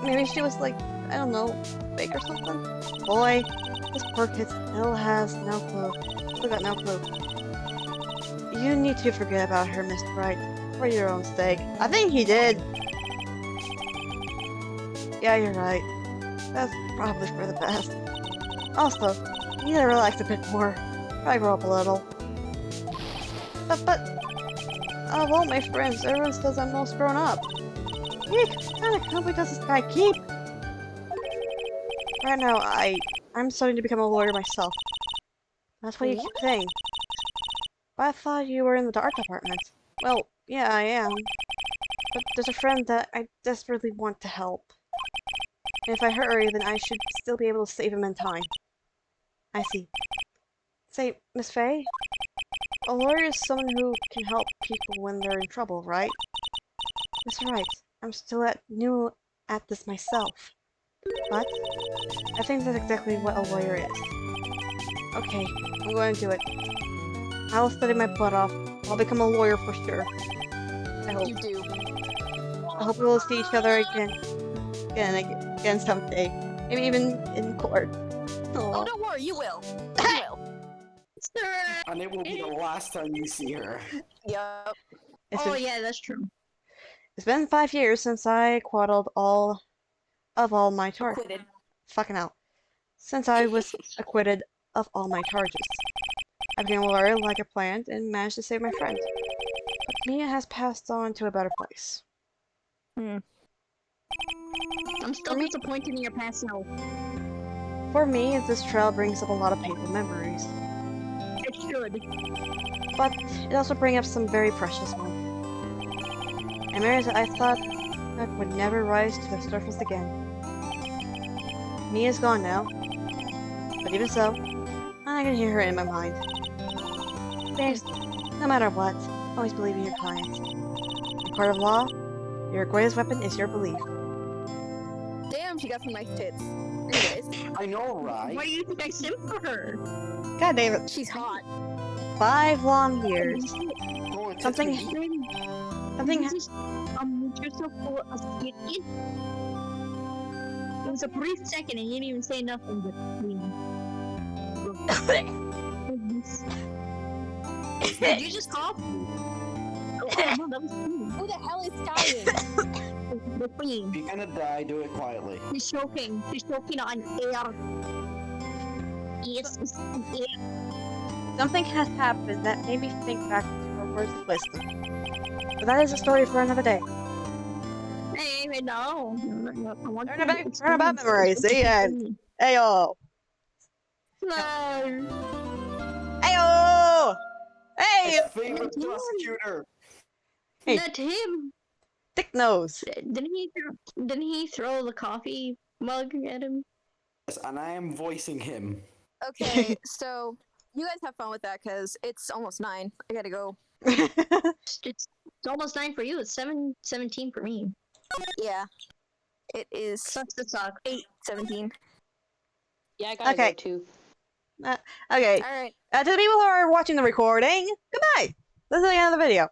Maybe she was like, I don't know, fake or something? Boy, this poor kid still has no clue. Still got no clue. You need to forget about her, Mr. Wright, for your own sake. I think he did. Yeah, you're right. That's probably for the best. Also, you need to relax a bit more. Try grow up a little. But, of all my friends, everyone says I'm most grown up. Eek, what kind of company does this guy keep? Right now, I'm starting to become a lawyer myself. That's what you keep saying. But I thought you were in the art department. Well, yeah, I am. But there's a friend that I desperately want to help. And if I hurry, then I should still be able to save him in time. I see. Say, Miss Faye? A lawyer is someone who can help people when they're in trouble, right? Mr. Wright, I'm still new at this myself. What? I think that's exactly what a lawyer is. Okay, I'm going to do it. I'll study my butt off. I'll become a lawyer for sure. I hope. You do. I hope we'll see each other again someday. Maybe even in court. Oh, Aw. don't worry, you will. You will. And it will be the last time you see her. Yup. Oh yeah, that's true. It's been 5 years since I quaddled all my charges. Acquitted. Fucking hell. Since I was acquitted of all my charges. I became a lawyer like I planned and managed to save my friend. But Mia has passed on to a better place. I'm still disappointed in your past self. For me, this trail brings up a lot of painful memories. It should. But it also brings up some very precious ones. And memories that I thought that would never rise to the surface again. Mia's gone now. But even so, I can hear her in my mind. There's, no matter what, always believe in your clients. In court of law, your greatest weapon is your belief. Damn, she got some nice tits. Anyways, I know, right? Why do you think I simp for her? God damn it. she's hot. 5 long years. Oh, it's Something- just me. Something You're so full of shit. It was a brief second and you didn't even say nothing but Did you just cough? Oh, no, that was me. Who the hell is dying? The queen. If you're gonna die, do it quietly. She's choking. She's choking on air. Yes, air. Something has happened that made me think back to her words of wisdom. But that is a story for another day. Hey, no. Turn about memories. The end. Ayo! No. Ayo! Hey! My favorite prosecutor. Hey. Not him. Thick nose. Didn't he throw the coffee mug at him? Yes, and I am voicing him. Okay, so you guys have fun with that because it's almost 9. I gotta go. It's almost 9 for you. It's 7:17 for me. Yeah. It is Sucks to suck. 8:17. Yeah, I gotta Okay. go too. Okay. Alright. To the people who are watching the recording, goodbye! This is the end of the video.